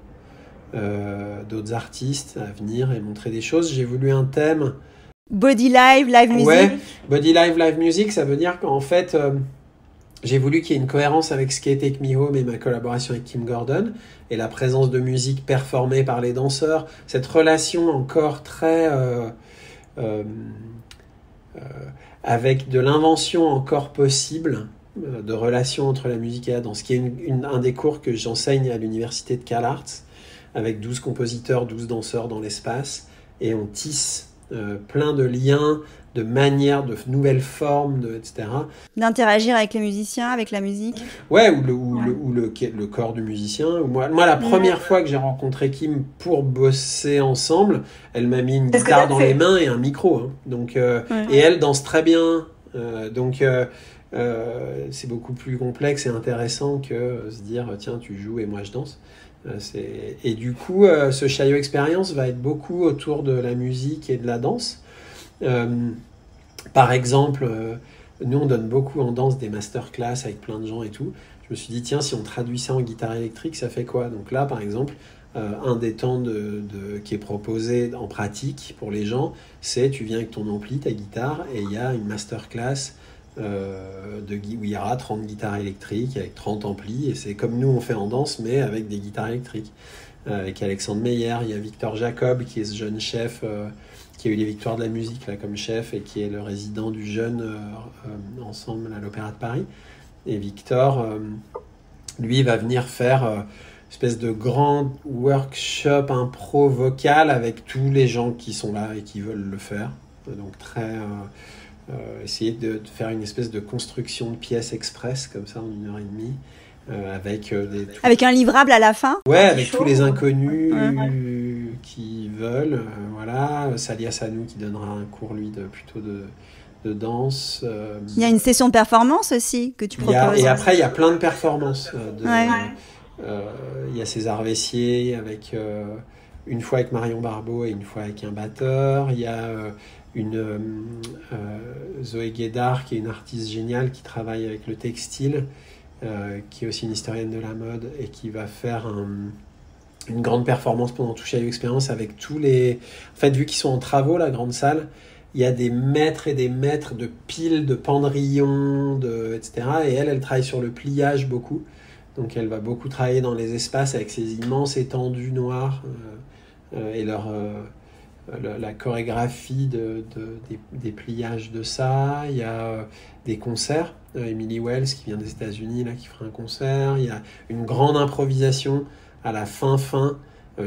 d'autres artistes à venir et montrer des choses. J'ai voulu un thème Body Live, Live Music. Ouais, Body Live, Live Music, ça veut dire qu'en fait j'ai voulu qu'il y ait une cohérence avec Skate Take Me Home et ma collaboration avec Kim Gordon et la présence de musique performée par les danseurs, cette relation encore très avec de l'invention encore possible, de relation entre la musique et la danse, qui est un des cours que j'enseigne à l'université de CalArts, avec 12 compositeurs, 12 danseurs dans l'espace, et on tisse plein de liens, de manières, de nouvelles formes, etc. D'interagir avec les musiciens, avec la musique. Ouais, ou le corps du musicien. Moi, la première fois que j'ai rencontré Kim pour bosser ensemble, elle m'a mis une guitare dans les mains et un micro. Hein. Donc, et elle danse très bien. Donc, c'est beaucoup plus complexe et intéressant que se dire tiens tu joues et moi je danse. Et du coup ce Chaillot Experience va être beaucoup autour de la musique et de la danse. Par exemple, nous on donne beaucoup en danse des masterclass avec plein de gens et tout. Je me suis dit tiens si on traduit ça en guitare électrique ça fait quoi? Donc là par exemple un des temps qui est proposé en pratique pour les gens, c'est tu viens avec ton ampli, ta guitare, et il y a une masterclass où il y aura 30 guitares électriques avec 30 amplis, et c'est comme nous on fait en danse, mais avec des guitares électriques. Avec Alexandre Meyer, il y a Victor Jacob, qui est ce jeune chef qui a eu les victoires de la musique là, comme chef, et qui est le résident du jeune ensemble à l'Opéra de Paris. Et Victor, lui, va venir faire espèce de grand workshop impro vocal avec tous les gens qui sont là et qui veulent le faire. Donc essayer de faire une espèce de construction de pièces express comme ça en 1h30 avec un livrable à la fin. Ouais, avec tous les inconnus qui veulent. Voilà, Salia Sanou qui donnera un cours lui plutôt de danse. Il y a une session de performance aussi que tu proposes. Et après il y a plein de performances. Il y a César Vessier avec une fois avec Marion Barbeau et une fois avec un batteur. Il y a Zoé Guédard qui est une artiste géniale qui travaille avec le textile, qui est aussi une historienne de la mode et qui va faire une grande performance pendant tout Chaillot Experience avec tous les... En fait, vu qu'ils sont en travaux, la grande salle, il y a des mètres et des mètres de piles, de pendrillons, etc. Et elle travaille sur le pliage beaucoup. Donc elle va beaucoup travailler dans les espaces avec ces immenses étendues noires et la chorégraphie des pliages de ça. Il y a des concerts. Emily Wells qui vient des États-Unis là, qui fera un concert. Il y a une grande improvisation à la fin.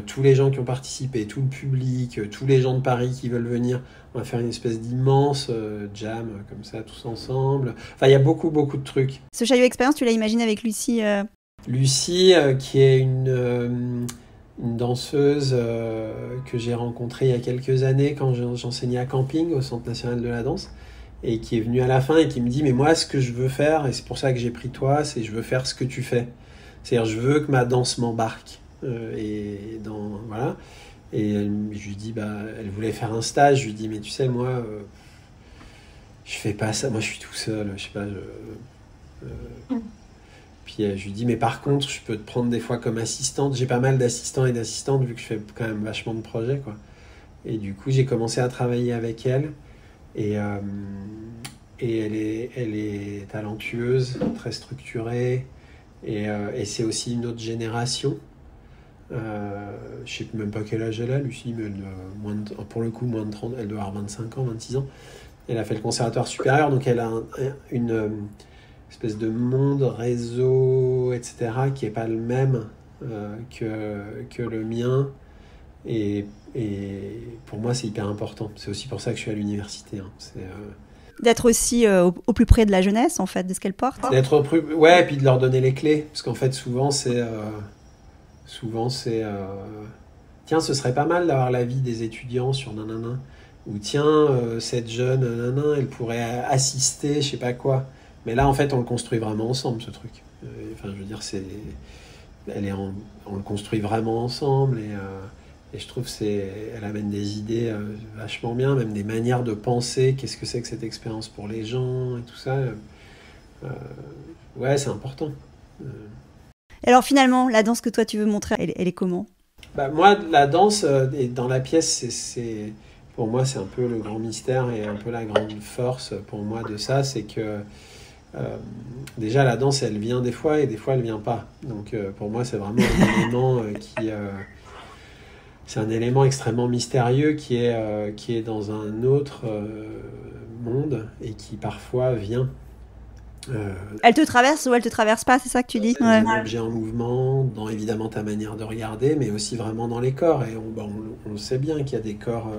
Tous les gens qui ont participé, tout le public, tous les gens de Paris qui veulent venir, on va faire une espèce d'immense jam comme ça, tous ensemble. Enfin, il y a beaucoup de trucs. Ce Chaillot Experience, tu l'as imaginé avec Lucie Lucie, qui est une danseuse que j'ai rencontrée il y a quelques années quand j'enseignais à Camping, au Centre National de la Danse, et qui est venue à la fin et qui me dit « Mais moi, ce que je veux faire, et c'est pour ça que j'ai pris toi, c'est je veux faire ce que tu fais. C'est-à-dire, je veux que ma danse m'embarque. » Voilà. Et je lui dis, elle voulait faire un stage. Je lui dis, mais tu sais, moi, je fais pas ça. Moi, je suis tout seul. Je sais pas. Puis je lui dis, mais par contre, je peux te prendre des fois comme assistante. J'ai pas mal d'assistants et d'assistantes vu que je fais quand même vachement de projets, quoi. Et du coup, j'ai commencé à travailler avec elle. Et elle est talentueuse, très structurée. Et c'est aussi une autre génération. Je sais même pas quel âge elle a, Lucie, mais pour le coup, moins de 30, elle doit avoir 25 ans, 26 ans. Elle a fait le conservatoire supérieur, donc elle a une espèce de monde, réseau, etc., qui n'est pas le même que le mien. Et pour moi, c'est hyper important. C'est aussi pour ça que je suis à l'université. D'être aussi au plus près de la jeunesse, en fait, de ce qu'elle porte. Ouais, et puis de leur donner les clés. Parce qu'en fait, souvent, c'est tiens, ce serait pas mal d'avoir l'avis des étudiants sur nanana, ou tiens, cette jeune nanana, elle pourrait assister, je sais pas quoi. Mais là, en fait, on le construit vraiment ensemble, ce truc. Enfin, je veux dire, on le construit vraiment ensemble, et je trouve elle amène des idées vachement bien, même des manières de penser, qu'est-ce que c'est que cette expérience pour les gens, et tout ça. Ouais, c'est important. Alors finalement, la danse que toi tu veux montrer, elle est comment ? Moi, la danse dans la pièce, pour moi, c'est un peu le grand mystère et un peu la grande force pour moi de ça, c'est que déjà la danse, elle vient des fois et des fois elle vient pas. Donc pour moi, c'est vraiment un élément c'est un élément extrêmement mystérieux qui est dans un autre monde et qui parfois vient. Elle te traverse ou elle te traverse pas, c'est ça que tu dis ? Un objet en mouvement, dans évidemment ta manière de regarder, mais aussi vraiment dans les corps. Et on sait bien qu'il y a des corps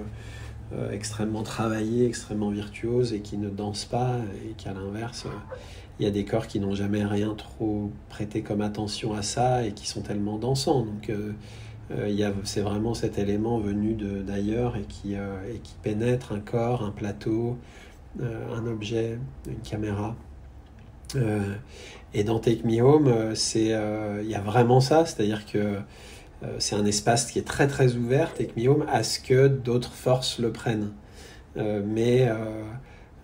extrêmement travaillés, extrêmement virtuoses et qui ne dansent pas, et qu'à l'inverse, il y a des corps qui n'ont jamais rien trop prêté comme attention à ça et qui sont tellement dansants. Donc c'est vraiment cet élément venu d'ailleurs et qui pénètre un corps, un plateau, un objet, une caméra. Et dans Take Me Home, il y a vraiment ça, c'est-à-dire que c'est un espace qui est très très ouvert, Take Me Home, à ce que d'autres forces le prennent. Mais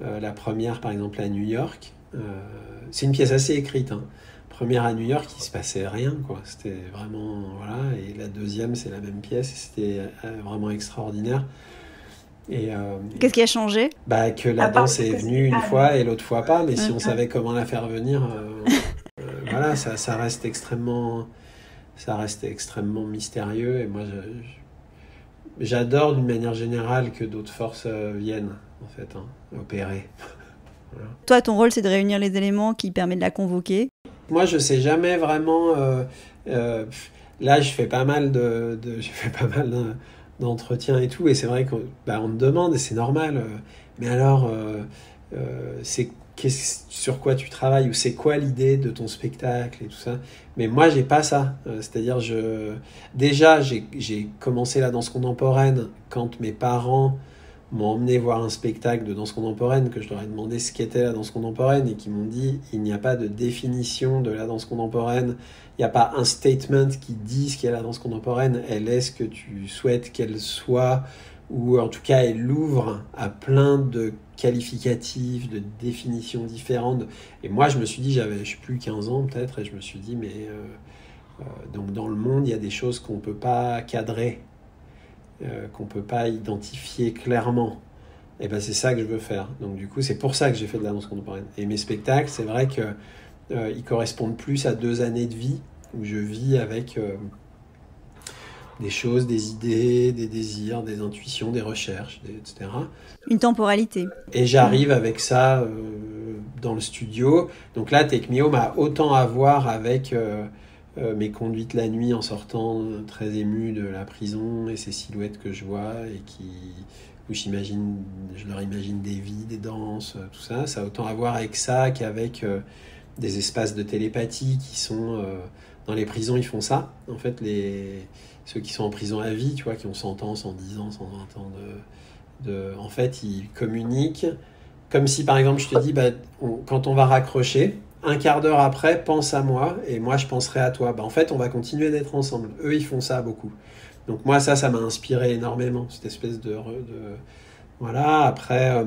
la première, par exemple, à New York, c'est une pièce assez écrite, hein. Première à New York, il se passait rien, quoi. C'était vraiment, voilà. Et la deuxième, c'est la même pièce, et c'était vraiment extraordinaire. Et qu'est-ce qui a changé? que la danse est venue une fois et l'autre fois pas, mais si on savait comment la faire venir, voilà, ça reste extrêmement mystérieux. Et moi, j'adore d'une manière générale que d'autres forces viennent, en fait, hein, opérer. Voilà. Toi, ton rôle, c'est de réunir les éléments qui permettent de la convoquer. Moi, je sais jamais vraiment. Là, je fais pas mal d'entretiens et tout, et c'est vrai qu'on me demande, et c'est normal. Mais alors, sur quoi tu travailles, ou c'est quoi l'idée de ton spectacle et tout ça. Mais moi, j'ai pas ça. C'est-à-dire, déjà, j'ai commencé la danse contemporaine quand mes parents m'ont emmené voir un spectacle de danse contemporaine, que je leur ai demandé ce qu'était la danse contemporaine, et qui m'ont dit il n'y a pas de définition de la danse contemporaine, il n'y a pas un statement qui dit ce qu'est la danse contemporaine, elle est ce que tu souhaites qu'elle soit, ou en tout cas elle ouvre à plein de qualificatifs, de définitions différentes. Et moi je me suis dit, j'avais je sais plus 15 ans peut-être, et je me suis dit donc dans le monde il y a des choses qu'on ne peut pas cadrer, qu'on ne peut pas identifier clairement. Et c'est ça que je veux faire. Donc du coup, c'est pour ça que j'ai fait de la danse contemporaine. Et mes spectacles, c'est vrai que ils correspondent plus à 2 années de vie, où je vis avec des choses, des idées, des désirs, des intuitions, des recherches, etc. Une temporalité. Et j'arrive avec ça dans le studio. Donc là, Take Me Home a autant à voir avec mes conduites la nuit en sortant très ému de la prison, et ces silhouettes que je vois et où je leur imagine des vies, des danses, tout ça. Ça a autant à voir avec ça qu'avec des espaces de télépathie qui sont dans les prisons. Ils font ça. En fait, ceux qui sont en prison à vie, tu vois, qui ont 100 ans, 110 ans, 120 ans en fait, ils communiquent comme si, par exemple, je te dis, quand on va raccrocher, un quart d'heure après, pense à moi, et moi, je penserai à toi. En fait, on va continuer d'être ensemble. Eux, ils font ça beaucoup. Donc moi, ça m'a inspiré énormément, cette espèce de voilà. Après,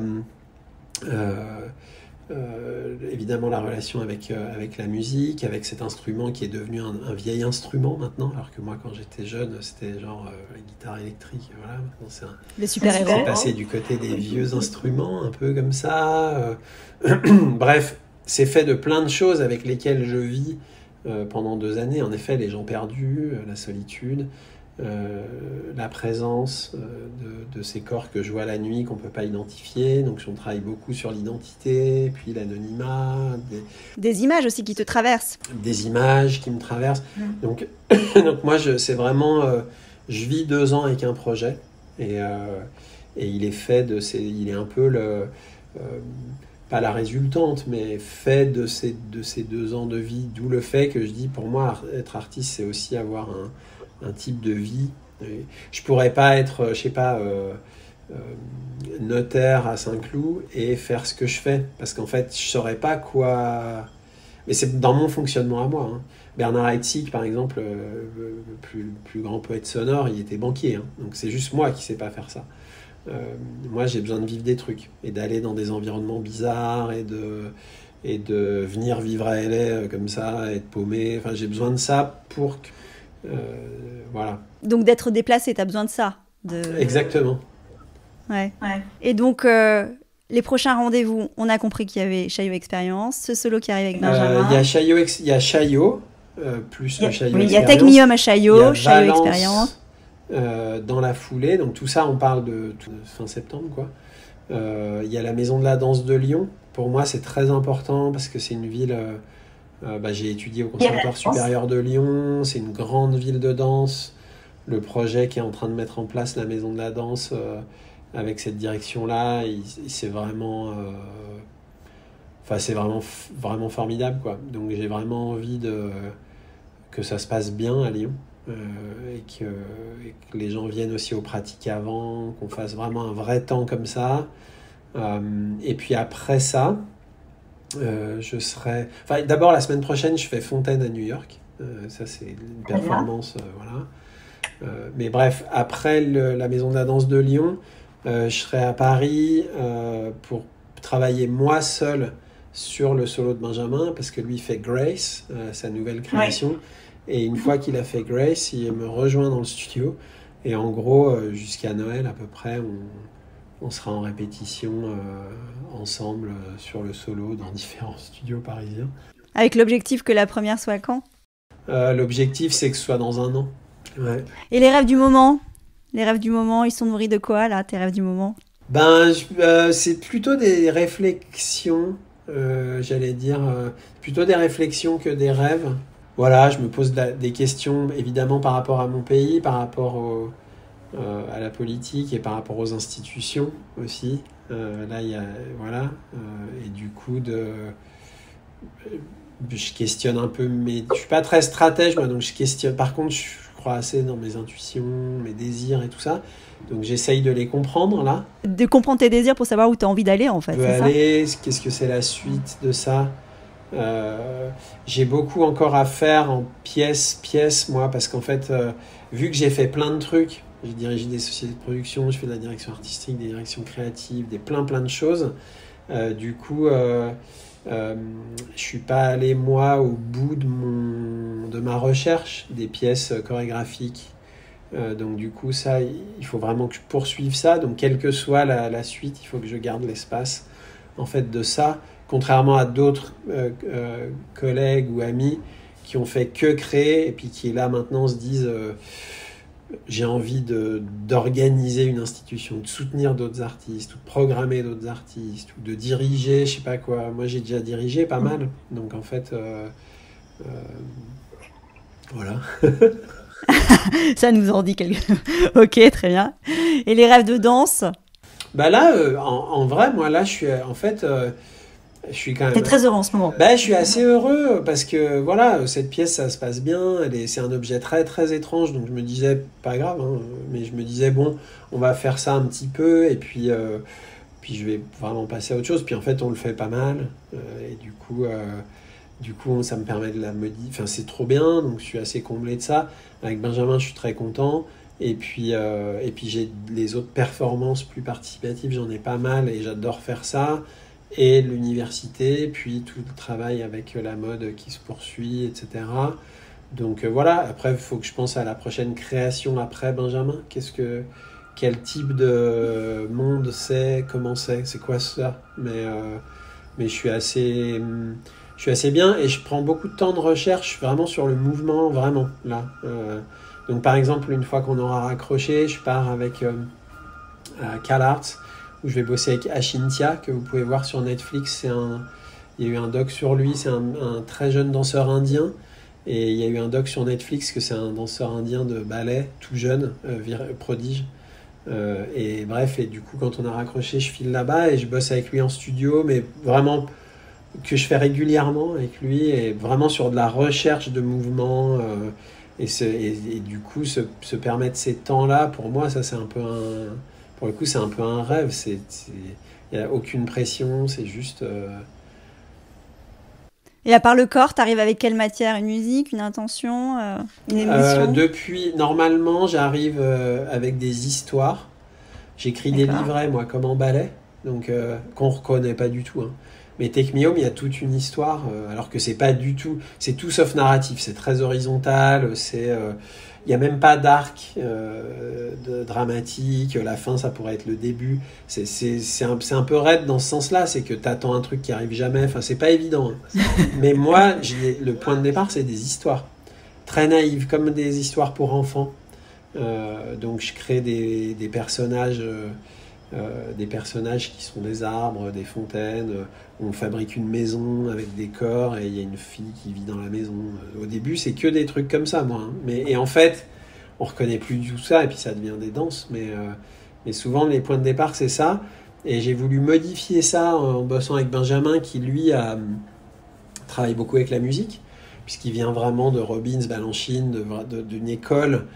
évidemment, la relation avec la musique, avec cet instrument qui est devenu un vieil instrument maintenant, alors que moi, quand j'étais jeune, c'était genre la guitare électrique. Voilà, maintenant, les super-héros. C'est passé du côté des vieux instruments, un peu comme ça. Bref, c'est fait de plein de choses avec lesquelles je vis pendant 2 années. En effet, les gens perdus, la solitude, la présence de ces corps que je vois la nuit, qu'on ne peut pas identifier. Donc on travaille beaucoup sur l'identité, puis l'anonymat. Des images aussi qui te traversent. Des images qui me traversent. Donc moi, c'est vraiment... je vis 2 ans avec un projet, et il est fait il est un peu pas la résultante, mais fait de ces 2 ans de vie, d'où le fait que je dis, pour moi, être artiste, c'est aussi avoir un type de vie. Et je pourrais pas être, je sais pas, notaire à Saint-Cloud et faire ce que je fais, parce qu'en fait, je saurais pas quoi... Mais c'est dans mon fonctionnement à moi, hein. Bernard Heidsieck, par exemple, le plus grand poète sonore, il était banquier, hein. Donc c'est juste moi qui sais pas faire ça. Moi, j'ai besoin de vivre des trucs et d'aller dans des environnements bizarres et de venir vivre à LA comme ça, être paumé. Enfin, j'ai besoin de ça pour que... voilà. Donc d'être déplacé, tu as besoin de ça. Exactement. Ouais. Et donc, les prochains rendez-vous, on a compris qu'il y avait Chaillot Expérience, ce solo qui arrive avec Benjamin. Il y a Chaillot, plus le Chaillot Expérience. Il y a Take Me Home à Chaillot Expérience. Dans la foulée, donc tout ça on parle de fin septembre, quoi. Il y a la Maison de la Danse de Lyon. Pour moi c'est très important parce que c'est une ville, j'ai étudié au Conservatoire supérieur de Lyon, c'est une grande ville de danse. Le projet qui est en train de mettre en place la Maison de la Danse avec cette direction là, c'est vraiment c'est vraiment formidable, quoi. Donc j'ai vraiment envie que ça se passe bien à Lyon. Et que les gens viennent aussi aux pratiques avant, qu'on fasse vraiment un vrai temps comme ça. Et puis après ça, je serai... Enfin, d'abord, la semaine prochaine, je fais Fontaine à New York. Ça, c'est une performance, voilà. Mais bref, après la Maison de la Danse de Lyon, je serai à Paris pour travailler moi seul sur le solo de Benjamin, parce que lui fait Grace, sa nouvelle création. Ouais. Et une fois qu'il a fait Grace, il me rejoint dans le studio. Et en gros, jusqu'à Noël à peu près, on sera en répétition ensemble sur le solo dans différents studios parisiens. Avec l'objectif que la première soit quand ? L'objectif, c'est que ce soit dans 1 an. Ouais. Et les rêves du moment ? Les rêves du moment, ils sont nourris de quoi, là, tes rêves du moment ? C'est plutôt des réflexions, j'allais dire, plutôt des réflexions que des rêves. Voilà, je me pose des questions, évidemment, par rapport à mon pays, par rapport à la politique et par rapport aux institutions aussi. Là, il y a... Voilà. Et du coup, je questionne un peu mes... Je suis pas très stratège, moi, donc je questionne... Par contre, je crois assez dans mes intuitions, mes désirs et tout ça. Donc j'essaye de les comprendre, là. De comprendre tes désirs pour savoir où tu as envie d'aller, en fait, c'est ça ? Qu'est-ce que c'est la suite de ça ? J'ai beaucoup encore à faire en pièces, moi, parce qu'en fait, vu que j'ai fait plein de trucs, j'ai dirigé des sociétés de production, je fais de la direction artistique, des directions créatives, plein de choses. Du coup, je suis pas allé, moi, au bout de ma recherche des pièces chorégraphiques. Donc du coup, ça, il faut vraiment que je poursuive ça. Donc quelle que soit la suite, il faut que je garde l'espace, en fait, de ça. Contrairement à d'autres collègues ou amis qui ont fait que créer et puis qui, là, maintenant, se disent j'ai envie d'organiser une institution, de soutenir d'autres artistes, ou de programmer d'autres artistes, ou de diriger, je sais pas quoi. Moi, j'ai déjà dirigé pas mal. Donc, en fait, voilà. Ça nous en dit quelque chose. Ok, très bien. Et les rêves de danse ? Là, en vrai, moi, là, je suis... En fait... je suis quand même... T'es très heureux en ce moment. Je suis assez heureux parce que voilà, cette pièce, ça se passe bien. C'est un objet très très étrange, donc je me disais pas grave, hein, mais je me disais bon, on va faire ça un petit peu et puis je vais vraiment passer à autre chose. Puis en fait, on le fait pas mal et du coup, ça me permet de la modifier. Enfin, c'est trop bien, donc je suis assez comblé de ça. Avec Benjamin, je suis très content. Et puis j'ai les autres performances plus participatives, j'en ai pas mal et j'adore faire ça. Et l'université, puis tout le travail avec la mode qui se poursuit, etc. Donc voilà, après, il faut que je pense à la prochaine création après Benjamin. Quel type de monde c'est, comment c'est quoi ça ? Mais je suis assez bien et je prends beaucoup de temps de recherche vraiment sur le mouvement, vraiment, là. Donc par exemple, une fois qu'on aura raccroché, je pars avec CalArts, où je vais bosser avec Ashintia, que vous pouvez voir sur Netflix. Il y a eu un doc sur lui, c'est un très jeune danseur indien. Et il y a eu un doc sur Netflix que c'est un danseur indien de ballet, tout jeune, prodige. Et bref, et du coup, quand on a raccroché, je file là-bas et je bosse avec lui en studio, mais vraiment que je fais régulièrement avec lui, et vraiment sur de la recherche de mouvements. Et du coup, se permettre ces temps-là, pour moi, ça c'est un peu Pour le coup, c'est un peu un rêve. Il n'y a aucune pression, c'est juste... Et à part le corps, tu arrives avec quelle matière ? Une musique, une intention, une émotion ? Normalement, j'arrive avec des histoires. J'écris des livrets, moi, comme en ballet, donc qu'on ne reconnaît pas du tout. Hein. Mais Take Me Home, il y a toute une histoire, alors que c'est pas du tout... C'est tout sauf narratif, c'est très horizontal, il n'y a même pas d'arc dramatique, la fin ça pourrait être le début. C'est un peu raide dans ce sens-là, c'est que tu attends un truc qui arrive jamais, enfin c'est pas évident. Hein. Mais moi, le point de départ c'est des histoires, très naïves, comme des histoires pour enfants. Donc je crée des personnages qui sont des arbres, des fontaines. On fabrique une maison avec des corps et il y a une fille qui vit dans la maison. Au début, c'est que des trucs comme ça, moi. Hein. Et en fait, on reconnaît plus du tout ça et puis ça devient des danses. Mais souvent, les points de départ, c'est ça. Et j'ai voulu modifier ça en bossant avec Benjamin qui, lui, travaille beaucoup avec la musique puisqu'il vient vraiment de Robbins, Balanchine, d'une école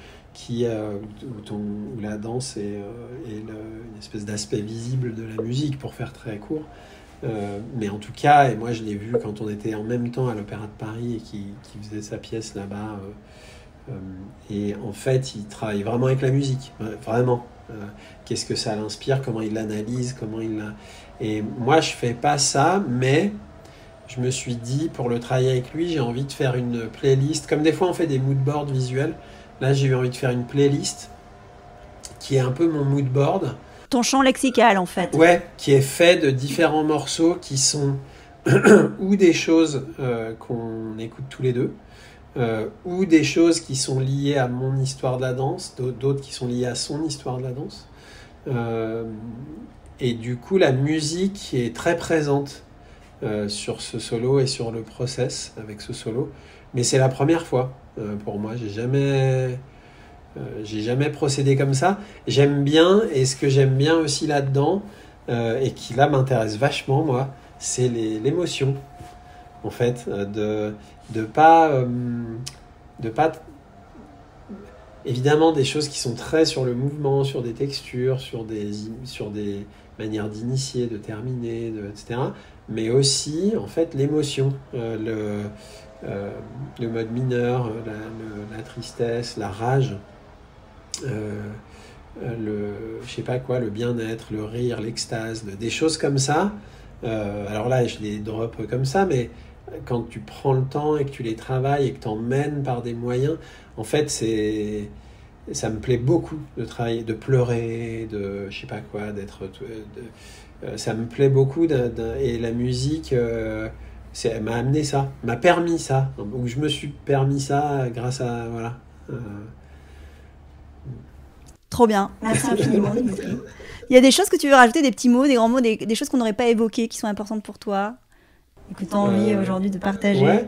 où la danse est une espèce d'aspect visible de la musique, pour faire très court. Mais en tout cas, et moi je l'ai vu quand on était en même temps à l'Opéra de Paris et qui faisait sa pièce là-bas. Et en fait, il travaille vraiment avec la musique, vraiment. Qu'est-ce que ça l'inspire, comment il l'analyse, comment il l'a... Et moi, je fais pas ça, mais je me suis dit, pour le travailler avec lui, j'ai envie de faire une playlist. Comme des fois, on fait des moodboards visuels. Là, j'ai eu envie de faire une playlist qui est un peu mon moodboard. Ton champ lexical, en fait. Ouais, qui est fait de différents morceaux qui sont ou des choses qu'on écoute tous les deux, ou des choses qui sont liées à mon histoire de la danse, d'autres qui sont liées à son histoire de la danse. Et du coup, la musique est très présente sur ce solo et sur le process avec ce solo. Mais c'est la première fois pour moi. J'ai jamais procédé comme ça. J'aime bien, et ce que j'aime bien aussi là-dedans, et qui là m'intéresse vachement, moi, c'est l'émotion. En fait, de pas évidemment des choses qui sont très sur le mouvement, sur des textures, sur des manières d'initier, de terminer, etc. Mais aussi, en fait, l'émotion, le mode mineur, la tristesse, la rage, je sais pas quoi, le bien-être, le rire, l'extase, des choses comme ça. Alors là, je les drop comme ça, mais quand tu prends le temps et que tu les travailles et que tu emmènes par des moyens, en fait, ça me plaît beaucoup de travailler, de pleurer, de je sais pas quoi, ça me plaît beaucoup et la musique, elle m'a amené ça, m'a permis ça, donc je me suis permis ça grâce à voilà. Trop bien, merci infiniment Dimitri. Il y a des choses que tu veux rajouter, des petits mots, des grands mots, des choses qu'on n'aurait pas évoquées, qui sont importantes pour toi et que tu as envie aujourd'hui de partager? Ouais.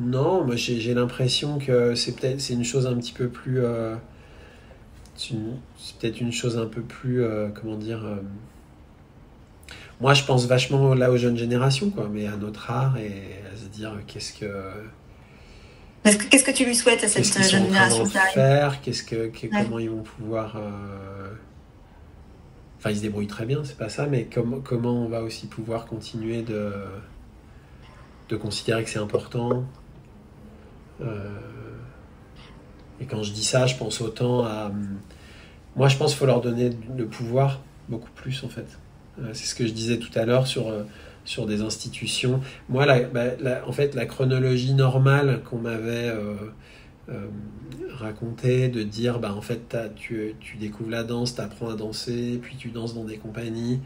Non, moi j'ai l'impression que c'est une chose un petit peu plus... c'est peut-être une chose un peu plus... comment dire... moi je pense vachement là aux jeunes générations, quoi, mais à notre art et à se dire qu'est-ce que tu lui souhaites à cette jeune génération qui arrive ? Comment ils vont pouvoir... Enfin, ils se débrouillent très bien, c'est pas ça, mais comment on va aussi pouvoir continuer de considérer que c'est important. Et quand je dis ça, je pense autant à... Moi, je pense qu'il faut leur donner le pouvoir, beaucoup plus, en fait. C'est ce que je disais tout à l'heure sur des institutions. Moi, en fait, la chronologie normale qu'on m'avait racontée, de dire, en fait, tu découvres la danse, tu apprends à danser, puis tu danses dans des compagnies,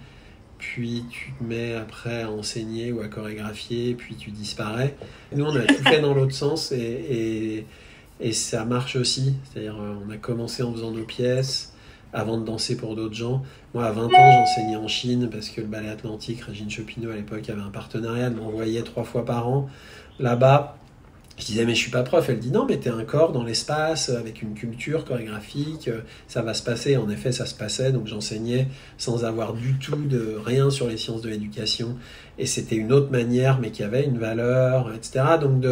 puis tu te mets après à enseigner ou à chorégraphier, puis tu disparais. Nous, on a tout fait dans l'autre sens, et ça marche aussi. C'est-à-dire, on a commencé en faisant nos pièces, avant de danser pour d'autres gens. Moi, à 20 ans, j'enseignais en Chine parce que le Ballet Atlantique, Régine Chopineau, à l'époque, avait un partenariat. Elle m'envoyait 3 fois par an là-bas. Je disais, mais je suis pas prof. Elle dit, non, mais t'es un corps dans l'espace, avec une culture chorégraphique, ça va se passer. En effet, ça se passait. Donc, j'enseignais sans avoir du tout de rien sur les sciences de l'éducation. Et c'était une autre manière, mais qui avait une valeur, etc. Donc,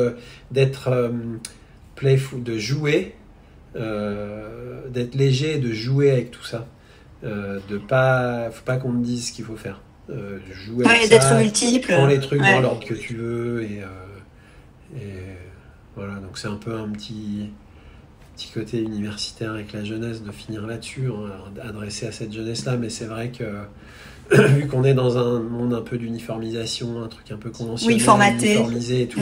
d'être playful, de jouer, d'être léger et de jouer avec tout ça. Faut pas qu'on me dise ce qu'il faut faire. Jouer avec ça, d'être multiple. Prends les trucs dans l'ordre que tu veux et voilà. Donc c'est un peu un petit côté universitaire avec la jeunesse de finir là-dessus, adressé à cette jeunesse-là. Mais c'est vrai que vu qu'on est dans un monde un peu d'uniformisation, un truc un peu conventionnel, uniformisé et tout,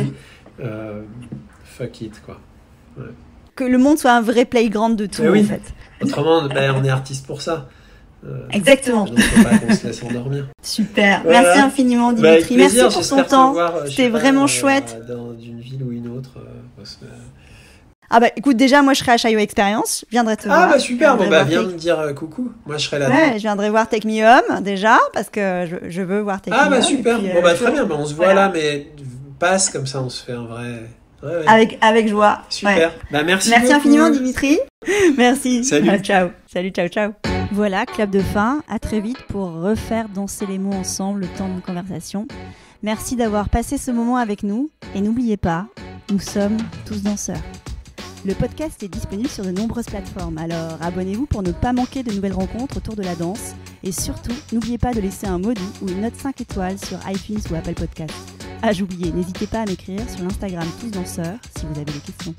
fuck it, quoi. Ouais. Que le monde soit un vrai playground de tout, en fait. Autrement, on est artiste pour ça. Exactement. Donc, faut pas qu'on se laisse endormir. Super. Voilà. Merci infiniment, Dimitri. Merci pour ton temps. C'était vraiment chouette. Dans une ville ou une autre. Ah bah écoute, déjà moi je serai à Chaillot Experience, je viendrai te voir. Ah bah super, viens me dire coucou, moi je serai là. Ouais, je viendrai voir Take Me Home déjà, parce que je veux voir Take Me Home. Ah bah super, puis, très bien, on se voit là, mais passe comme ça, on se fait un vrai... Ouais. Avec joie. Super, merci infiniment Dimitri. Merci. Salut. Ciao. Salut, ciao. Voilà, clap de fin, à très vite pour refaire danser les mots ensemble le temps d'une conversation. Merci d'avoir passé ce moment avec nous, et n'oubliez pas, nous sommes tous danseurs. Le podcast est disponible sur de nombreuses plateformes, alors abonnez-vous pour ne pas manquer de nouvelles rencontres autour de la danse Et surtout, n'oubliez pas de laisser un mot doux ou une note 5 étoiles sur iTunes ou Apple Podcast. Ah, j'oubliais, n'hésitez pas à m'écrire sur l'Instagram Tous Danseurs si vous avez des questions.